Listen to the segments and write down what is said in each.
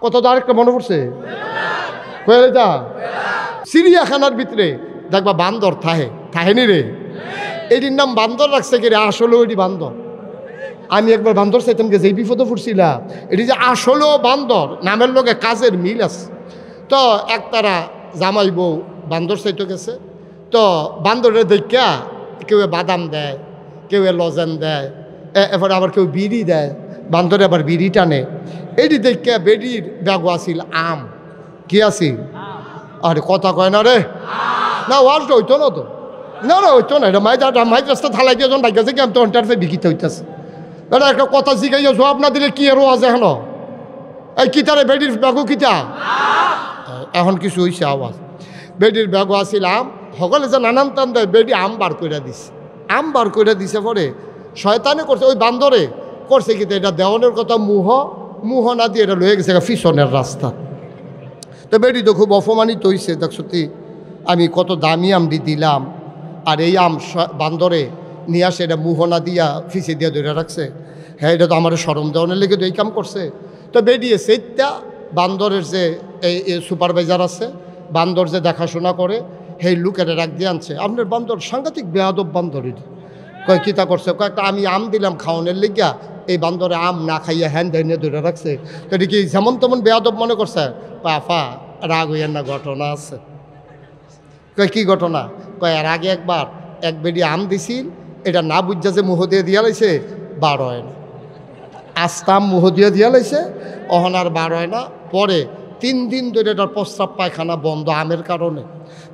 কত তো আরেকটা মনে পড়ছে কয়ে যা চিড়িয়াখানার ভিতরে দেখবা বান্দর থাহেনি রে, এটির নাম বান্দর রাখছে কি রে? আসলে ওইটি বান্দর। আমি একবার বান্দর চাইতাম গে, যেই বিপদে পড়ছিলাম, এটি যে আসলেও বান্দর, নামের লোকে কাজের মিল আছে। তো একতারা জামাই বউ বান্দর চাইতে গেছে, তো বান্দরের দেখা কেউ বাদাম দেয়, কেউ লজেন দেয়, এবার আবার কেউ বিড়ি দেয়, বান্দরে আবার বিড়ি টানে। এটি দেখা বেডির ব্যাগও আসিল আম। কি আসিল? আরে কথা কয় না রে, না ওয়ার্ড হইতো না তো, না হইতো না, এটা মাই রাস্তা থালাই দিয়ে যখন ডাইকাছে কি আমি তো অন্টারতে বিকিতে হইতেছে। এটা একটা কথা শিখাইয়া জবাব না দিলে কি আরো আছে এখন? এই কিতারে বেডির ব্যাগও কিতা? এখন কিছু হয়েছে আওয়াজ। বেডির ব্যাগও আসিলাম, সকলে যে নানান টান দেয়, বেডি আম বার করে দিছে। আম বার করে দিছে পরে শয়তানে করছে, ওই বান্দরে করছে কি এটা দেওয়ানের কথা মুহ না দিয়ে এটা লয়ে গেছে ফিসনের রাস্তা। তো বেডি তো খুব অপমানিত হয়েছে, দেখ সত্যি আমি কত দামি আম দিলাম, আর এই আম বান্দরে নিয়ে আসে এটা মুহনা দিয়া ফিসে দিয়ে ধরে রাখছে। হ্যাঁ, এটা তো আমার সরম দেওয়ানের লেগে তো এই কাম করছে। তো বেডিয়ে সেইটা বান্দরের যে এই সুপারভাইজার আছে, বান্দর যে দেখাশোনা করে, সেই লোকেরা রাখ দিয়ে আনছে। আপনার বান্দর সাংঘাতিক বেয়াদব বান্দর। কয় কিতা করছে? কয়েকটা আমি আম দিলাম খাওয়ানোর লেগিয়া, এই বান্দরে আম না খাইয়া হ্যান ধাইনে ধরে রাখছে। তো এটা কি যেমন তেমন বেয়াদব মনে করছে? পাফা রাগ হইয়ার না, ঘটনা আছে। কয় কি ঘটনা? কয় এর আগে একবার এক বেডি আম দিছিল, এটা না বুঝা যে মুহ দিয়ে দিয়া লাইছে, বার হয় না। আস্তাম মুহ দিয়ে দিয়া লাইছে, অহন আর বার হয় না। পরে 3 দিন ধরে এটার প্রস্রাব পায়খানা বন্ধ আমের কারণে।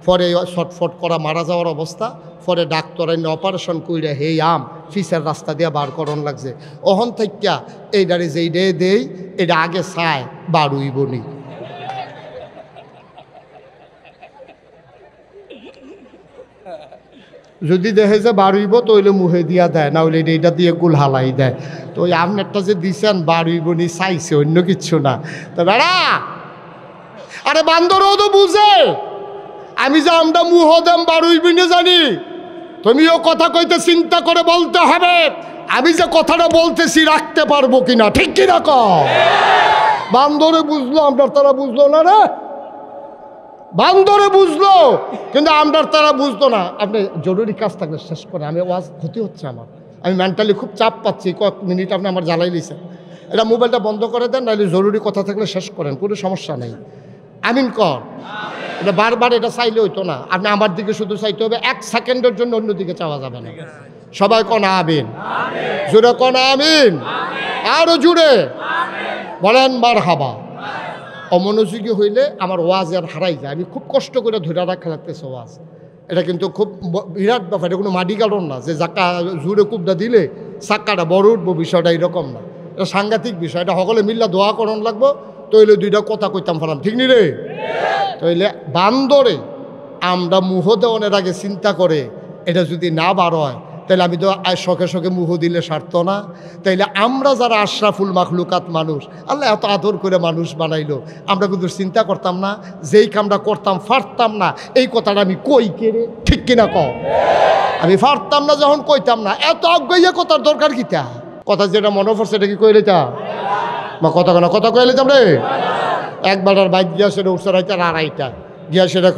পরে ছটফট করা মারা যাওয়ার অবস্থা। পরে ডাক্তার এনে অপারেশন কইরা হেই আম ফিসের রাস্তা দিয়ে বার করন লাগছে। অহন থাইকা এইটারে যেই ডে দেই, এটা আগে চায় বার হইব নি। যদি দেখে যে বাড়ুইব তো হইলে মুহে দিয়া দেয়, না হইলে এইটা দিয়ে গুল হালাই দেয়। তো ওই আপনারটা যে দিছেন বাড়ুইব নি চাইছে, অন্য কিচ্ছু না। তো বেড়া, আরে বান্দরও তো বুঝে আমি যে আমরা মুহ দেম বাড়ুইবি না জানি, তুমিও কথা কইতে চিন্তা করে বলতে হবে আমি যে কথাটা বলতেছি রাখতে পারবো কিনা, ঠিক কিনা ক? বান্দরে বুঝলো, আপনার তারা বুঝলো না রে। বান্দরে বুঝলো কিন্তু আমরার তারা বুঝতো না। আপনি জরুরি কাজ থাকলে শেষ করে, আমি ওয়াজ ক্ষতি হচ্ছে আমার, আমি মেন্টালি খুব চাপ পাচ্ছি, কয়েক মিনিট আপনি আমার জ্বালাই দিয়েছেন। এটা মোবাইলটা বন্ধ করে দেন, নাহলে জরুরি কথা থাকলে শেষ করেন, কোনো সমস্যা নেই। আমিন কর। এটা বারবার এটা চাইলে হইতো না, আপনি আমার দিকে শুধু চাইতে হবে, 1 সেকেন্ডের জন্য অন্যদিকে চাওয়া যাবে না। সবাই কন আমিন, জুড়ে কন আমিন, আরো জুড়ে বলেন মারহাবা। অমনোযোগী হইলে আমার ওয়াজ আর হারাই যায়। আমি খুব কষ্ট করে ধরে রাখা লাগতেছে ওয়াজ। এটা কিন্তু খুব বিরাট ব্যাপার, এটা কোনো মাটি কারণ না যে জাকা জুড়ে কুবটা দিলে চাক্কাটা বড় উঠবো, বিষয়টা এরকম না। এটা সাংঘাতিক বিষয়, এটা সকলে মিল্লা দোয়া করণ লাগবো। তইলে 2টা কথা কইতাম ফেলাম, ঠিক নি রে? তইলে বান্দরে আমরা মুহ দেওয়ানের আগে চিন্তা করে এটা যদি না বার হয়, তাহলে আমি তো শখে শখে মুহ দিলে সারত না। তাইলে আমরা যারা আশরাফুল মাখলুকাত মানুষ, আল্লাহ এত আদর করে মানুষ বানাইলো, আমরা কিন্তু চিন্তা করতাম না যেই কামটা করতাম পারতাম না, এই কথাটা আমি কই কে রে, ঠিক কিনা ক? আমি পারতাম না যখন কইতাম না, এত অজ্ঞাইয়া কথার দরকার কিতা? কথা যেটা মনে পড়ছে এটা কি কই লইতাম? বা কথা কেন কথা কই লইতাম রে? একবার আর বাইক গিয়া সেটা উঠছে রাইতে 2:30 গিয়া সেটা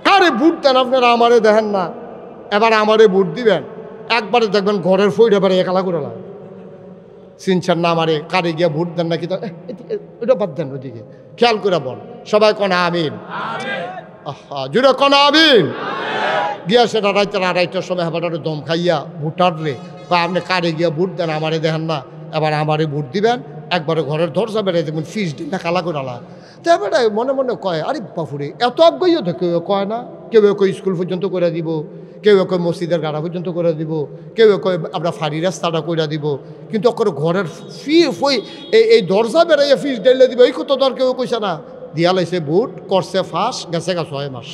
কারে বুট দেন আপনারা, আমারে দেখেন না, এবার আমারে বুট দিবেন, একবারে দেখবেন ঘরের ফইটা এবারে একালা করে লাগে চিনছেন না আমারে, কারে গিয়া ভোট দেন নাকি, তো ওটা বাদ দেন, ওদিকে খেয়াল করে বল। সবাই কনা আমিন, জুড়ে কনা আমিন। গিয়া সেটা রাইতে 2:30টার সময় আবার দম খাইয়া ভোটার রে আপনি কারে গিয়া ভোট দেন, আমারে দেখেন না, এবার আমারে ভোট দিবেন। একবারে ঘরের ধরসা বেড়ে দেখবেন ফিস দিন না কালা করে আলা। তো এবারে মনে মনে কয়, আরে বাপুরে এত আগ্রহীও তো কেউ কয় না। কেউ কেউ স্কুল পর্যন্ত করে দিব, কেউ কেউ মসজিদের গাড়া পর্যন্ত করে দিব, কেউ কেউ আমরা ফাড়ি রাস্তাটা করে দিব, কিন্তু ওর ঘরের এই দরজা বেড়াইয়া ফিস ডাইলে দিব, এই কত দর কেউ কইছে না। দিয়া লাইছে বুট, করছে ফাঁস, গেছে 6 মাস।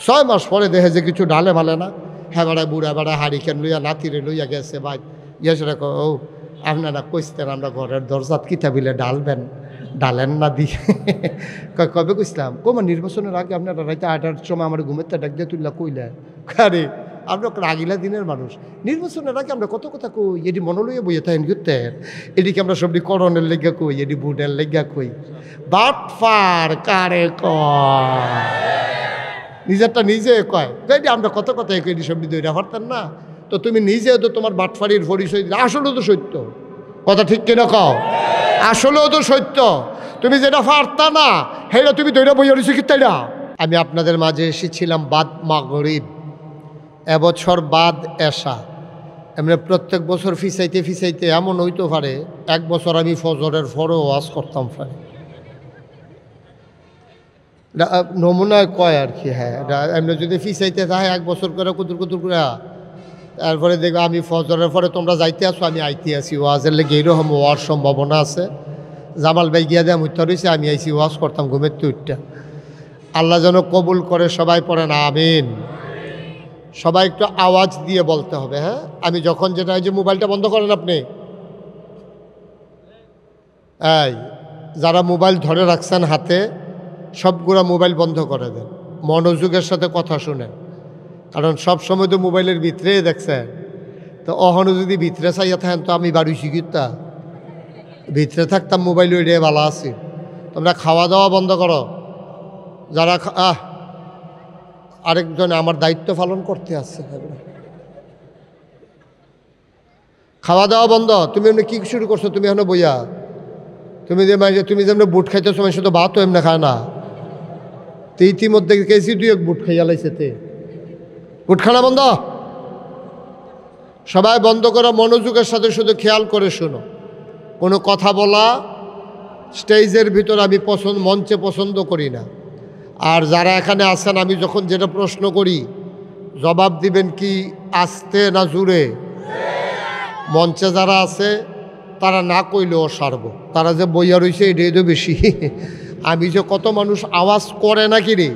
6 মাস পরে দেখে যে কিছু ডালে মালে না। হ্যাঁ বেড়ায় বুড়া বেড়ায় হারিকেন লইয়া নাতিরে লইয়া গেছে ভাই, গিয়েছে ও আপনারা কইতেন আমরা ঘরের দরজাত কিতা বিলে ডালবেন, ডালেন না দিয়ে কবে কইসলাম, কমা নির্বাচনের আগে আপনারা রাইতে 8টার সময় আমার ঘুমের ডাক দিয়ে তুললা কইলেন, আরে আমরা রাগিলা দিনের মানুষ। নির্বাচনের আগে আমরা কত কথা কই, এটি মনে লইয়া বইয়ে থাকেন করতেন, এটিকে আমরা সবটি করণের লেগা কই, এটি বুটের লেগা কই। বাটফার কারে কয়, নিজেরটা নিজে কয়, এটি আমরা কত কথা এটি সবটি দইরা পারতেন না। তো তুমি নিজেও তো তোমার বাটফারির পরিচয় দিলে, আসলেও তো সত্য কথা, ঠিক কিনা কও? আসলেও তো সত্য। তুমি যেটা পারতা না সেটা তুমি দইরা বইয়া রয়েছো কি, তাই না? আমি আপনাদের মাঝে এসেছিলাম বাদ মাগরিব, এবছর বাদ এশা। এমনি প্রত্যেক বছর ফিসাইতে ফিসাইতে এমন হইতে পারে এক বছর আমি ফজরের পরেও ওয়াজ করতাম পারে, নমুনায় কয় আর কি। হ্যাঁ, এমনি যদি ফিসাইতে থাকে এক বছর করে কুতুর কুতুর করে, তারপরে দেখো আমি ফজরের পরে তোমরা যাইতে আসো, আমি আইতে আসি ওয়াজের লেগে, এইরকম হওয়ার সম্ভাবনা আছে। জামাল ভাই গিয়া দেয় মুত্তা রয়েছে, আমি আইসি ওয়াজ করতাম ঘুমের তুইটা। আল্লাহ যেন কবুল করে, সবাই পড়েন আমিন। সবাই একটু আওয়াজ দিয়ে বলতে হবে। হ্যাঁ, আমি যখন যেটা, যে মোবাইলটা বন্ধ করেন আপনি, এই যারা মোবাইল ধরে রাখছেন হাতে, সবগুলা মোবাইল বন্ধ করে দেন, মনোযোগের সাথে কথা শুনেন। কারণ সব সময় তো মোবাইলের ভিতরে দেখছেন, তো অহনো যদি ভিতরে চাইয়া থাকেন তো আমি বাড়ি শিখিতা ভিতরে থাকতাম, মোবাইল ওইটাই ভালো আছি। তোমরা খাওয়া দাওয়া বন্ধ করো। যারা আরেকজন আমার দায়িত্ব পালন করতে আসছে, খাওয়া দাওয়া বন্ধ। তুমি এমনি কি শুরু করছো? তুমি এখন বইয়া, তুমি যেমন বুট খাইতেছো, মানে শুধু ভাতও এমনি খায় না। তো ইতিমধ্যে কেছি দুই এক বুট খাইয়া লাইছে, তে বুট খানা বন্ধ। সবাই বন্ধ করো, মনোযোগের সাথে শুধু খেয়াল করে শোনো। কোনো কথা বলা স্টেজের ভিতর আমি মঞ্চে পছন্দ করি না। আর যারা এখানে আছেন, আমি যখন যেটা প্রশ্ন করি জবাব দিবেন কি আস্তে না জুড়ে। মঞ্চে যারা আছে তারা না কইলেও সারব, তারা যে বইয়া রয়েছে এটাই তো বেশি। আমি যে কত মানুষ আওয়াজ করে না কি রে,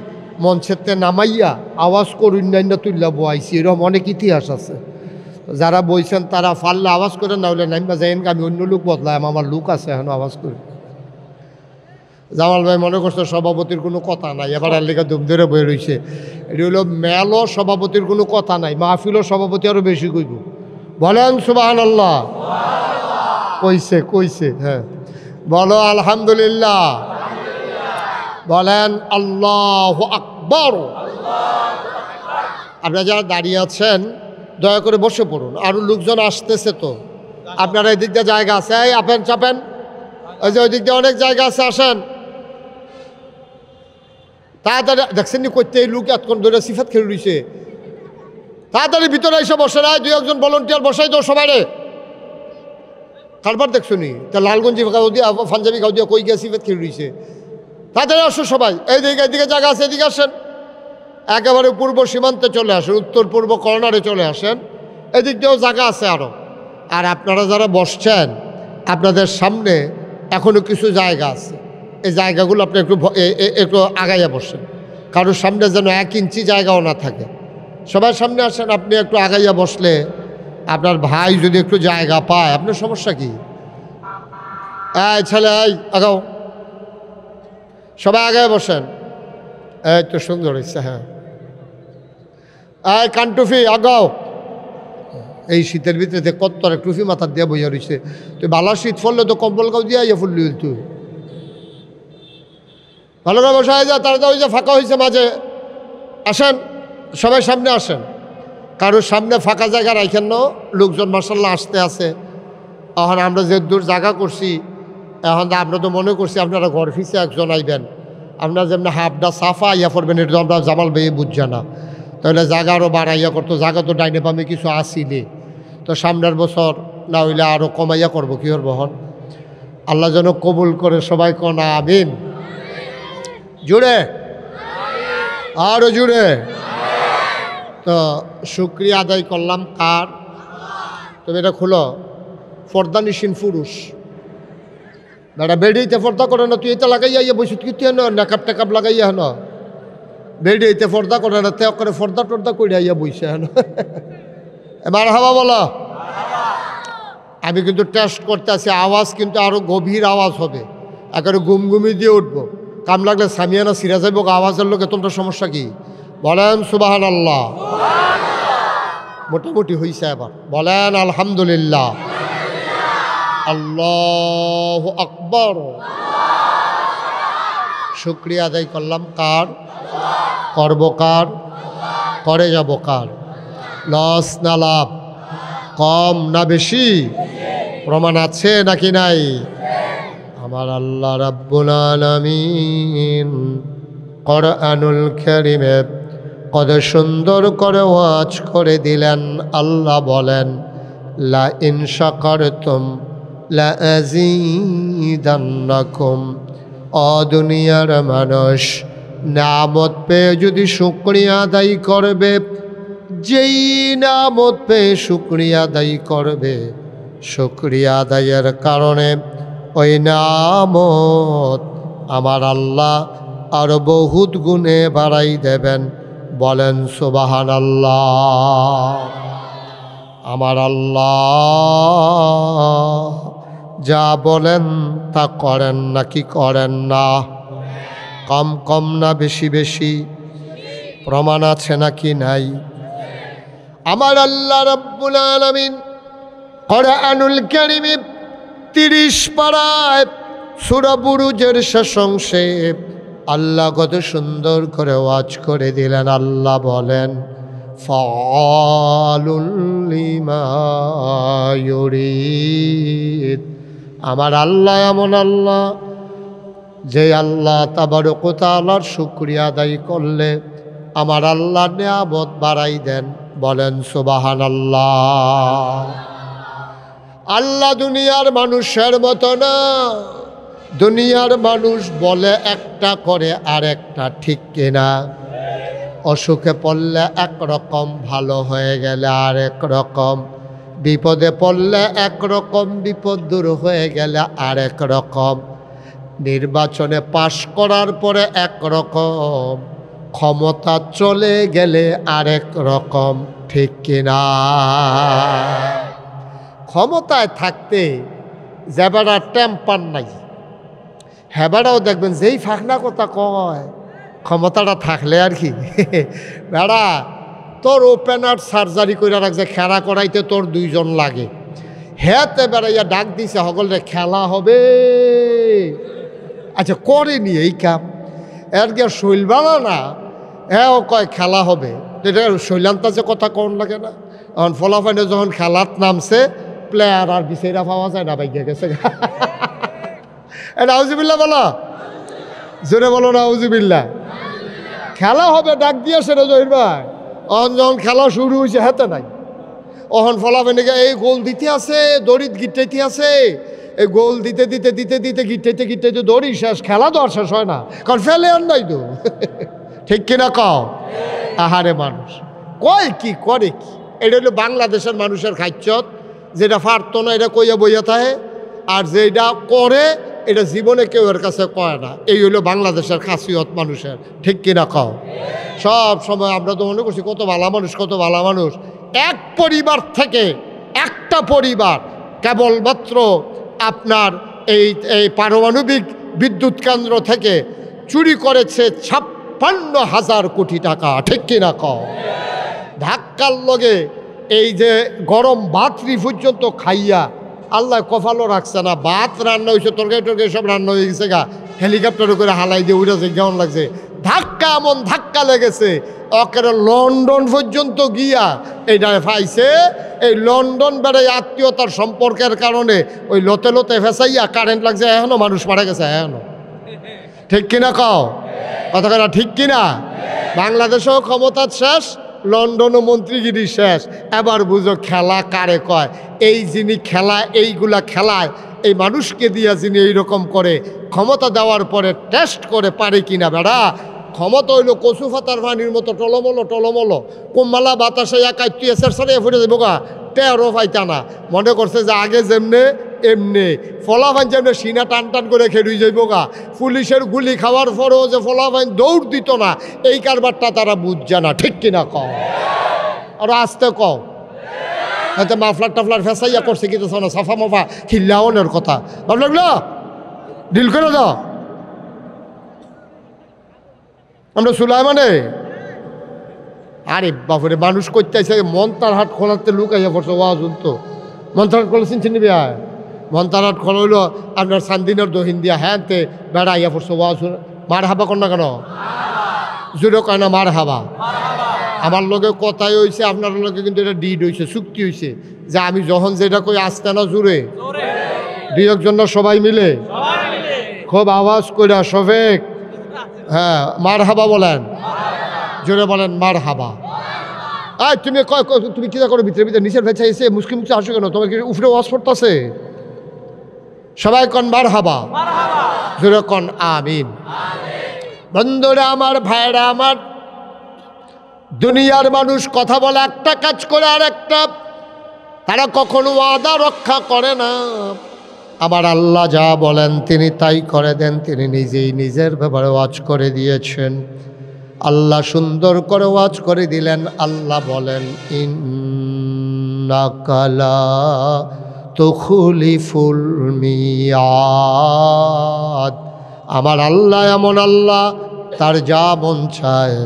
মঞ্চেতে নামাইয়া আওয়াজ করুন না তুললা বইছি, এরকম অনেক ইতিহাস আছে। যারা বইছেন তারা ফাললে আওয়াজ করে, না হলে নাইবা যাইন, আমি অন্য লোক বদলাম, আমার লোক আছে এখন আওয়াজ করি। জামাল ভাই মনে করছে সভাপতির কোনো কথা নাই, এবার আর লেখা ধুম ধরে বয়ে রয়েছে। এটি হলো মেলও সভাপতির কোনো কথা নাই, মাহফিলও সভাপতি আরও বেশি কইব। বলেন সুবহানাল্লাহ। কইছে কইছে, হ্যাঁ বলো আলহামদুলিল্লাহ, বলেন আল্লাহু আকবার। আপনারা যারা দাঁড়িয়ে আছেন দয়া করে বসে পড়ুন, আরও লোকজন আসতেছে তো। আপনারা এদিক দিয়ে জায়গা আছে, এই আপেন চাপেন, ওই যে ওই দিক দিয়ে অনেক জায়গা আছে, আসেন তাড়াতাড়ি। দেখছেন নি করতে এই লোক এতক্ষণ ধরে সিফাত খেলে রয়েছে, তাড়াতাড়ি ভিতরে এসে বসে নাই, দুই একজন ভলেন্টিয়ার বসাই দাও সবাই রে। কারবার দেখছো নি তা লালগঞ্জি গাও দিয়া পাঞ্জাবি গাও দিয়া কই গিয়া সিফাত খেলে রয়েছে, তাড়াতাড়ি আসো সবাই। এইদিকে জায়গা আছে, এদিকে আসেন, একেবারে পূর্ব সীমান্তে চলে আসেন, উত্তর পূর্ব কর্নারে চলে আসেন, এদিক দিয়েও জায়গা আছে আরও। আর আপনারা যারা বসছেন আপনাদের সামনে এখনও কিছু জায়গা আছে, এই জায়গাগুলো আপনি একটু আগাইয়া বসেন, কারোর সামনে যেন 1 ইঞ্চি জায়গাও না থাকে। সবার সামনে আসেন, আপনি একটু আগাইয়া বসলে আপনার ভাই যদি একটু জায়গা পায়, আপনার সমস্যা কি? এই ছেলে, এই আগাও, সবাই আগায় বসেন। এই তো সুন্দর হয়েছে, হ্যাঁ। এই কানটুফি আগাও। এই শীতের ভিতরে কত টুফি মাথার দিয়ে বইয়া রয়েছে, তুই ভালো শীত ফুললে তো কম্বল গাও দিয়া ইয়ে ফুললি তুই ভালো করে বসা হয়ে যা, তারা ওই যে ফাঁকা হয়েছে মাঝে। আসেন সবাই সামনে আসেন, কারোর সামনে ফাঁকা জায়গা রাখেন না, লোকজন মার্শাল্লাহ আসতে আছে। এখন আমরা যে দূর জায়গা করছি, এখন আমরা তো মনে করছি আপনারা ঘর ফিসে একজন আইবেন, আপনারা যেমন হাফডা সাফা ইয়া করবেন, এটা তো আমরা জামাল ভাই বুঝছে না। তাহলে জায়গা আরও বাড়াইয়া করতো, জায়গা তো ডাইনে পামে কিছু আসিলে, তো সামনের বছর না হইলে আরও কমাইয়া করবো, কি করবো হন। আল্লাহ যেন কবুল করে, সবাই কোন আমিন। জুড়ে আরও জুড়ে। তো শুকরিয়া আদায় করলাম কার? তুমি এটা খুলো, পর্দানিসীন পুরুষ বেড়া বেড়িতে পর্দা করে না, তুই এটা লাগাইয়া ইয়ে বসে কি তুই নেকাপ টেকাপ লাগাইয়া হেন, বেড়িতে পর্দা করে না, তে করে পর্দা টর্দা করে ইয়া বইছে হেন। এবার হাওয়া বলো। আমি কিন্তু টেস্ট করতে আছি, আওয়াজ কিন্তু আরও গভীর আওয়াজ হবে, একেবারে গুমগুমি দিয়ে উঠবো, কাম লাগলে সামিয়ানা সিরা যাইব আওয়াজের লোকে। তোমরা সমস্যা কি? বলেন সুবহানাল্লাহ। মোটামুটি হইছে। এবার বলেন আলহামদুলিল্লাহ। আল্লাহু আকবার। শুকরিয়া আদায় করলাম কার? করব কার? করে যাব কার? লস না লাভ? কম না বেশি? প্রমাণ আছে নাকি নাই? আমার আল্লাহ রাব্বুল আলামিন কোরআনুল কারীমে কত সুন্দর করে ওয়াজ করে দিলেন। আল্লাহ বলেন, লা ইন শাকারতুম লা আযীদান্নাকুম। ও দুনিয়ার মানুষ, নিয়ামত পেয়ে যদি শুকরিয়া আদায় করবে, যেই নিয়ামত পেয়ে শুকরিয়া আদায় করবে, শুকরিয়া আদায়ের কারণে ওই নিয়ামত আমার আল্লাহ আরো বহুত গুণে বাড়াই দেবেন। বলেন সুবহানাল্লাহ। আমার আল্লাহ যা বলেন তা করেন নাকি করেন না? কম কম না বেশি বেশি? প্রমাণ আছে নাকি নাই? আমার আল্লাহ রাব্বুল আলামিন কোরআনুল কারীমে 30 পারায় সূরা বুরুজের শেষ অংশে আল্লাহ কত সুন্দর করে ওয়াজ করে দিলেন। আল্লাহ বলেন, ফাআলুল লিমা ইউরিদ। আমার আল্লাহ এমন আল্লাহ, যে আল্লাহ তাবারক ওয়া তাআলার শুকরিয়া আদায় করলে আমার আল্লাহ নিয়ামত বাড়াই দেন। বলেন সুবহানাল্লাহ। আল্লাহ দুনিয়ার মানুষের মতো না। দুনিয়ার মানুষ বলে একটা, করে আর একটা, ঠিক কিনা? অসুখে পড়লে একরকম, ভালো হয়ে গেলে আর এক রকম, বিপদে পড়লে একরকম, বিপদ দূর হয়ে গেলে আর এক রকম, নির্বাচনে পাশ করার পরে একরকম, ক্ষমতা চলে গেলে আরেক রকম, ঠিক কিনা? ক্ষমতায় থাকতে যেবারা টেম্পার নাই, হেবারাও দেখবেন যেই ফাঁকনা কথা কয়, ক্ষমতাটা থাকলে আর কি। বেড়া তোর ওপেন হার্ট সার্জারি করে রাখছে, খেলা করাইতে তোর 2 জন লাগে। হেতে বেড়াইয়া ডাক দিছে সকলে খেলা হবে। আচ্ছা করেনি এই কাম, এর গিয়ে শৈল বানা না, হ্যাঁ ও কয় খেলা হবে। এটা শৈলান্তাজে কথা কন লাগে না? এখন ফলাফাইনে যখন খেলাত নামছে, প্লেয়ার আর বিচারা পাওয়া যায় না, বাইকে গেছে। নাউজুবিল্লাহ বলো, জোরে বলো নাউজুবিল্লাহ। খেলা হবে ডাক দিয়েছে না জহির ভাই। অহন যখন খেলা শুরু হয়েছে হেতে নাই, অহন ফলাফাইনে এই গোল দিতে আছে, দড়িত গিটাইতে আছে, এই গোল দিতে দিতে দিতে দিতে গিটাইতে গিটাইতে দড়ি শেষ, খেলা তো আর শেষ হয় না, কারণ ফেলে আর নাই তো। ঠিক কিনা কও? আহারে মানুষ কয় কি করে কি? এটা হলো বাংলাদেশের মানুষের খাইচ্ছত, যেটা পারতো না এটা কইয়া বইয়া থাকে, আর যেটা করে এটা জীবনে কেউ এর কাছে কয় না। এই হলো বাংলাদেশের খাসিয়ত মানুষের, ঠিক কিনা কও? সব সময় আমরা তো মনে করছি কত ভালো মানুষ, কত ভালো মানুষ। এক পরিবার থেকে, একটা পরিবার কেবলমাত্র আপনার এই পারমাণবিক বিদ্যুৎ কেন্দ্র থেকে চুরি করেছে 56,000 কোটি টাকা, ঠিক কিনা কও? ধাক্কার লগে এই যে গরম ভাতরি পর্যন্ত খাইয়া আল্লাহ কপালও রাখছে না। ভাত রান্না হয়েছে, তরকারি টরকারি সব রান্না হয়ে গেছে গা, হেলিকপ্টারে করে হালাই দিয়ে উঠেছে, কেমন লাগছে? ধাক্কা এমন ধাক্কা লেগেছে, ওকের লন্ডন পর্যন্ত গিয়া এইটা পাইছে। এই লন্ডন বেড়াই আত্মীয়তার সম্পর্কের কারণে ওই লতে লতে ফেসাইয়া কারেন্ট লাগছে, এখনো মানুষ মারা গেছে এখনো, ঠিক কিনা কও? কথা কথা ঠিক কিনা? বাংলাদেশেও ক্ষমতা শেষ, লন্ডনও মন্ত্রীগিরি শেষ। এবার বুঝো খেলা কারে কয়। এই যিনি খেলা, এইগুলা খেলায় এই মানুষকে দিয়া যিনি এইরকম করে, ক্ষমতা দেওয়ার পরে টেস্ট করে পারে কিনা। বেড়া ক্ষমতা হইলো কচু ফাতার পানির মতো টলমলো টলমলো, কোমালা বাতাসে একাই সারে ফুটে যাবো গা, টেরও পাইতা না। মনে করছে যে আগে যেমনে এমনি ফলাফাইন যেমনি সিনা টান টান করে খেলুই যাইব গা। পুলিশের গুলি খাওয়ার পরেও যে ফলাফাইন দৌড় দিত না, এই কারবারটা তারা বুঝছে না, ঠিক কিনা কও? আর আসতে কও, হয়তো মাফলার টাফলার ফেসাইয়া করছে কিন্তু না, সাফা মাফা খিল্লাওনের কথা ভাবলাম ডিল করে দাও। আমরা সুলাইমানে আরে বাপরে মানুষ করতেছে মন্তার হাট খোলাতে লুকাইয়া পড়ছে ওয়াজ তো মন্তার হাট খোলা চিনছি নিবি মন্তার হাট খোলা হইলো আপনার সান্দিনের দহিন দিয়া হ্যাঁ তে বেড়া ইয়া পড়ছে ওয়াজ মার হাবা কর না কেন জোরে কয় না মার হাবা আমার লগে কথাই হয়েছে আপনার লগে কিন্তু এটা ডিড হয়েছে চুক্তি হয়েছে যে আমি যখন যেটা কই আসতে না জোরে দুই একজন সবাই মিলে খুব আওয়াজ করে শফেক হ্যাঁ মার হাবা বলেন জোরে বলেন মার হাবা আয় তুমি তুমি কিনা করো ভিতরে ভিতরে নিচের ভেচা এসে মুসলিম মুসলিম আসো কেন তোমার কি উফরে ওয়াজ পড়তেছে সবাই কন মার হাবা জোরে কন আমিন বন্ধুরা আমার ভাইরা আমার দুনিয়ার মানুষ কথা বলে একটা কাজ করে আর একটা তারা কখনো ওয়াদা রক্ষা করে না আমার আল্লাহ যা বলেন তিনি তাই করে দেন তিনি নিজেই নিজের ব্যাপারে ওয়াজ করে দিয়েছেন আল্লাহ সুন্দর করে ওয়াজ করে দিলেন আল্লাহ বলেন ইন্নাকা লা তুখলিফুল মিয়াদ আমার আল্লাহ এমন আল্লাহ তার যা মন চায়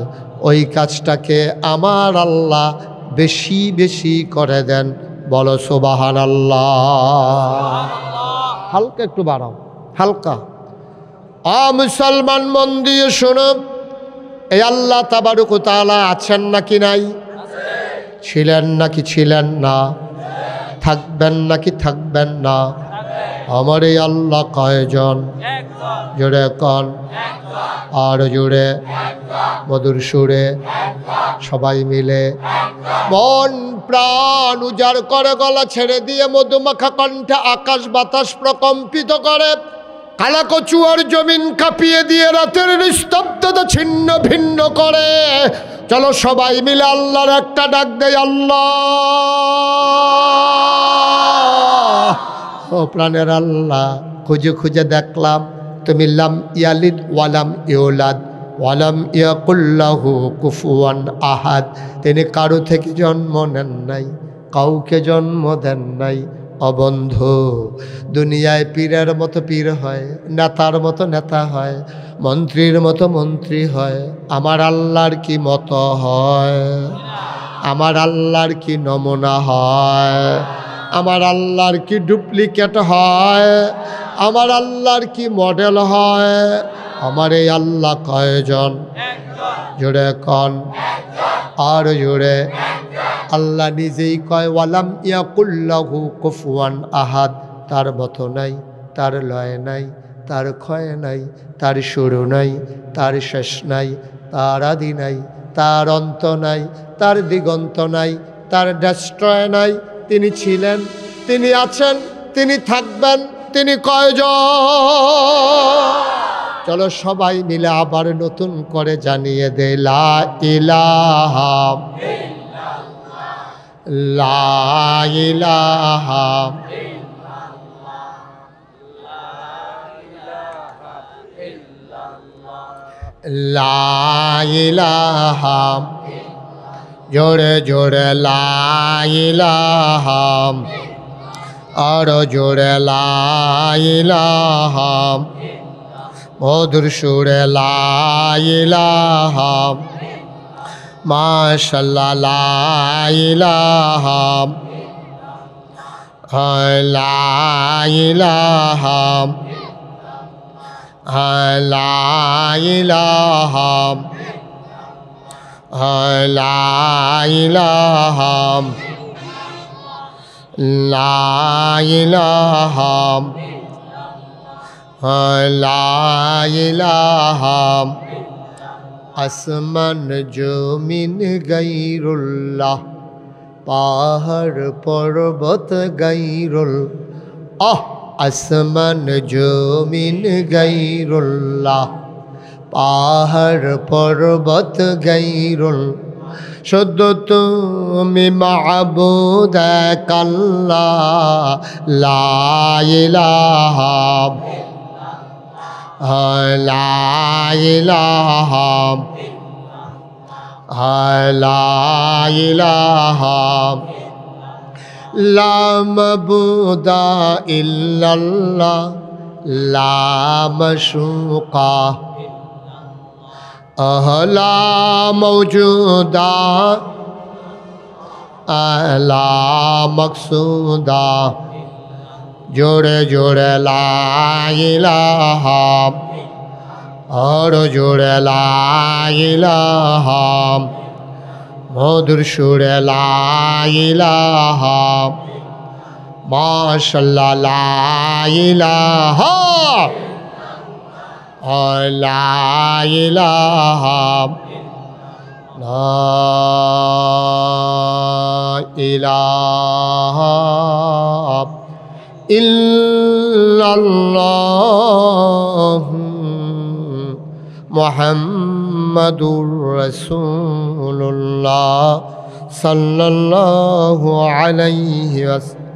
ওই কাজটাকে আমার আল্লাহ বেশি বেশি করে দেন বলো সুবহানাল্লাহ হালকা একটু বাড়াও হালকা মুসলমান মন দিয়ে শোনো এই আল্লাহ তাবারক ওয়া তাআলা আছেন নাকি নাই ছিলেন নাকি ছিলেন না থাকবেন নাকি থাকবেন না আমার এই আল্লাহ কয়জন জোরে কন আর জোরে মধুর সুরে সবাই মিলে মন প্রাণ উজাড় করে গলা ছেড়ে দিয়ে মধুমাখা কণ্ঠে আকাশ বাতাস প্রকম্পিত করে কালাকচুয়ার জমিন কাঁপিয়ে দিয়ে রাতের নিস্তব্ধতা ছিন্ন ভিন্ন করে চলো সবাই মিলে আল্লাহর একটা ডাক দেয় আল্লাহ ও প্রাণের আল্লাহ খুঁজে খুঁজে দেখলাম তুমি লাম ইয়ালিদ ওয়ালাম ইউলাদ ওয়ালাম ইয়াকুল্লাহু কুফুয়ান আহাদ তিনি কারো থেকে জন্ম নেন নাই কাউকে জন্ম দেন নাই অবন্ধু দুনিয়ায় পীরের মতো পীর হয় নেতার মতো নেতা হয় মন্ত্রীর মতো মন্ত্রী হয় আমার আল্লাহর কি মতো হয় আমার আল্লাহর কি নমুনা হয় আমার আল্লাহর কি ডুপ্লিকেট হয় আমার আল্লাহর কি মডেল হয় আমার এই আল্লাহ কয়জন জোরে কন আর জোরে আল্লাহ নিজেই কয় ওয়ালাম ইয়াকুল্লাহু কুফুয়ান আহাদ তার মতো নাই তার লয় নাই তার ক্ষয় নাই তার শুরু নাই তার শেষ নাই তার আদি নাই তার অন্ত নাই তার দিগন্ত নাই তার ডেস্ট্রয় নাই তিনি ছিলেন তিনি আছেন তিনি থাকবেন তিনি কয়জন চলো সবাই মিলে আবার নতুন করে জানিয়ে দে লা ইলাহা লা ইলাহা লা ইলাহা জোরে জোরে লা ইলাহা আর জোরে লা ইলাহা মধুর সুরে লা ইলাহা মাশাআল্লাহ লা ইলাহা লা ইলাহা লা ইলাহা লা ইলাহা লা ইলাহা লা ইলাহা আসমান জমিন গায়রুল্লাহ পাহাড় পর্বত গায়রুল আসমান জমিন গায়রুল্লাহ পাহাড় পর্বত গায়রুল শুধু তুমি মাবুদ এক আল্লাহ লা ইলাহা লা ইলাহা লা ইলাহা লা মাবুদা ইল্লাল্লাহ লা মাশুকা अहला मौजूदा अला मकसूदा जोड़े जोड़े ला इलाहा और जोड़े ला इलाहा मधुर सुरे ला इलाहा माशाल्लाह ला इलाहा ला इलाहा ला इलाहा इल्लल्लाह मुहम्मदुर रसूलुल्लाह सल्लल्लाहु अलैहि वसल्लम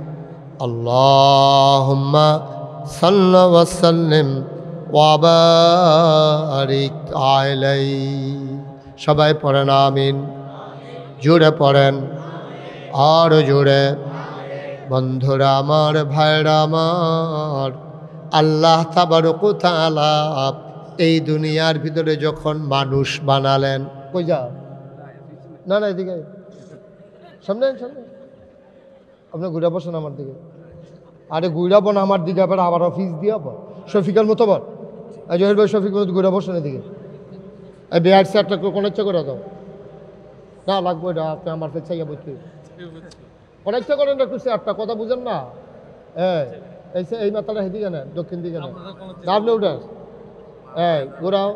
अल्लाहुम्मा सल्लि व सल्लिम व बारिक अलैहि। সবাই পড়েন আমিন, জোরে পড়েন আর জোরে। বন্ধুরা আমার, ভাইরা আমার, আল্লাহ তাবারক ও তাআলা এই দুনিয়ার ভিতরে যখন মানুষ বানালেন, কই যা না না এদিকে সামনে সামনে, আপনি ঘুরা বসেন আমার দিকে। আরে ঘুরা বোন আমার দিকে, আবার অফিস দিয়ে শফিকের মতো বল, জহির ভাই শফিক মতো ঘুরা বসেন এদিকে। এই বিআর স্যারটা কোন ইচ্ছা করে দাও না, লাগবে এটা আপনি আমার কাছে চাইয়া বলতে কোন ইচ্ছা করেন একটু স্যারটা, কথা বুঝেন না। হ্যাঁ এই মাথাটা হেদিকে নেন, দক্ষিণ দিকে নেন, আপনি উঠেন, হ্যাঁ ঘুরাও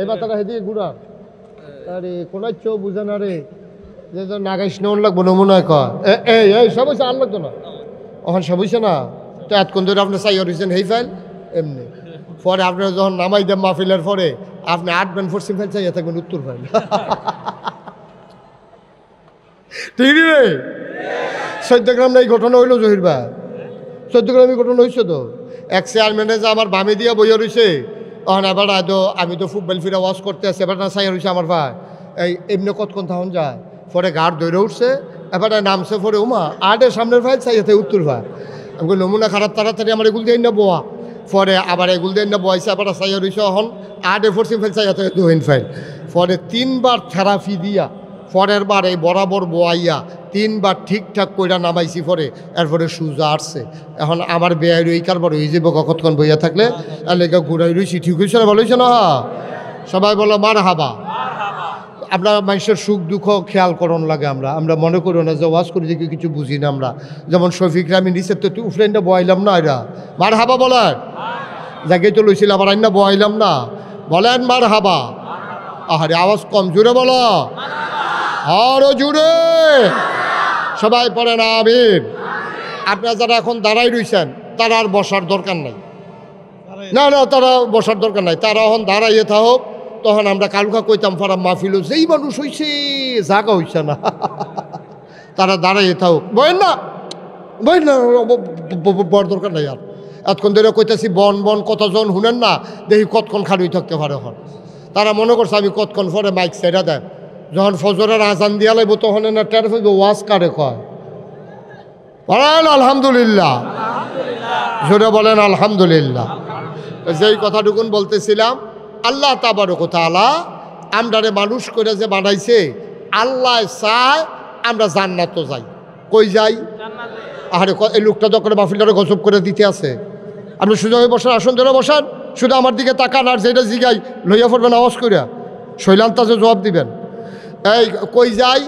এই মাথাটা হেদিকে ঘুরা। আরে কোন ইচ্ছাও বুঝে না রে, যে নাগাইশ নেওয়ান লাগবো নমুনা কয় এই সব হয়েছে আর লাগতো না, ওখানে সব হয়েছে না। তো এতক্ষণ ধরে আপনি চাইয়া রয়েছেন হেই ফাইল এমনি, পরে আপনার যখন নামাই দেন মাহফিলের পরে আপনি 8 বেন পশ্চিম ফাইল চাইয়া থাকবেন উত্তর ফাইল। ঠিক রে, 14 গ্রাম এই ঘটনা হইলো জহির ভাই, 14 গ্রামই ঘটনা হয়েছে। তো এক চেয়ারম্যানে যে আমার বামে দিয়া বইয়া রয়েছে, তখন এবার আমি তো ফুটবল ফিরা ওয়াশ করতে আসছি, এবার না চাইয়া রয়েছে আমার ভাই এই এমনি কতক্ষণ তখন যায়, পরে গাড় ধরে উঠছে, এবার নামছে, পরে উমা 8 সামনের ফাইল চাইয়াতে উত্তর ভাই। আমি বলি নমুনা খারাপ, তাড়াতাড়ি আমার এগুল দিয়ে না বোয়া, পরে আবার এগুল দিয়ে না বয়সে আবার চাইয়া রয়েছে, এখন 8 পশ্চিম ফাইল চাইয়াতে 2 ফাইল, পরে 3 বার থেরাপি দিয়া পরের বার এই বরাবর বোয়াইয়া 3 বার ঠিকঠাক কইরা নামাইছি, পরে এরপরে সুজা আসছে। এখন আমার বেয়াই রই কারবার হয়ে যাবো কতক্ষণ বইয়া থাকলে, এলাকা ঘুরাই রয়েছি, ঠিক হয়েছে না, ভালো হয়েছে না? সবাই বলো মার হাবা। আপনার মানুষের সুখ দুঃখ খেয়াল করন লাগে, আমরা মনে করি না যে ওয়াজ করি যে কিছু বুঝি না আমরা। যেমন শফিকরা আমি নিচের তো তুই উফরেনটা বয়াইলাম না, এরা মার হাবা বলেন, জায়গায় তো লইছিল আবার আইনা বয়াইলাম না, বলেন মার হাবা। আহারে আওয়াজ কম, জুড়ে বলো আরো জুড়ে, সবাই পড়েন আমিন। আপনারা যারা এখন দাঁড়াই রয়েছেন তারা আর বসার দরকার নাই, না না তারা বসার দরকার নাই, তারা এখন দাঁড়াইয়ে থাক। তখন আমরা কালুকা কইতাম ফারা মাহফিল যেই মানুষ হয়েছে জাগা হইছে না, তারা দাঁড়াইয়ে থাক, বলেন না বলেন না, বড় দরকার নাই। আর এতক্ষণ ধরে কইতেছি বন বন কতজন শুনেন না, দেখি কতক্ষণ খালি থাকতে পারে। এখন তারা মনে করছে আমি কতক্ষণ পরে মাইক সেরা দেয়, যখন ফজরের আজান দিয়া লাগবো তখন না টের ফেলবো ওয়াজ কারে কয়। বলেন আলহামদুলিল্লাহ, জোরে বলেন আলহামদুলিল্লাহ। যেই কথাটুকুন বলতেছিলাম, আল্লাহ তাবারক ওয়া তাআলা আমরারে মানুষ করে যে বানাইছে, আল্লাহ চায় আমরা জান্নাত যাই। কই যাই? আরে এই লোকটা তো করে মাহফিলটারে গজব করে দিতে আছে। আপনি সোজা হয়ে বসান, আসন ধরে বসান, শুধু আমার দিকে তাকান, আর যেটা জিগাই লইয়া পড়বেন আওয়াজ করিয়া, শৈলান্তাজে জবাব দিবেন। এই কই যাই?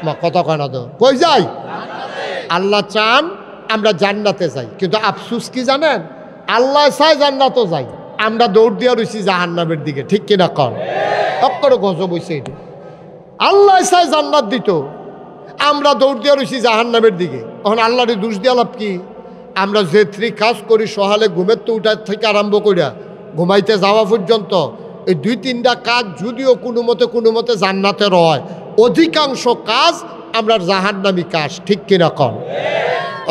মা কথা কয় না তো, কই যাই? আল্লাহ চান আমরা জান্নাতে যাই, কিন্তু আফসুস কি জানেন, আল্লাহ চায় জান্নাতও যাই, আমরা দৌড় দিয়া রয়েছি জাহান্নামের দিকে। ঠিক কিনা কন? অক্ষরে গজব হইছে এটা। আল্লাহ চায় জান্নাত দিত, আমরা দৌড় দিয়া রয়েছি জাহান্নামের দিকে। এখন আল্লাহরে দোষ দিয়া লাভ কি? আমরা যে কাজ করি, সকালে ঘুমের তো উঠার থেকে আরম্ভ করিয়া ঘুমাইতে যাওয়া পর্যন্ত, এই 2-3টা কাজ যদিও কোনো মতে জান্নাতের হয়, অধিকাংশ কাজ আমরা জাহান্নামী কাজ। ঠিক কিনা কন?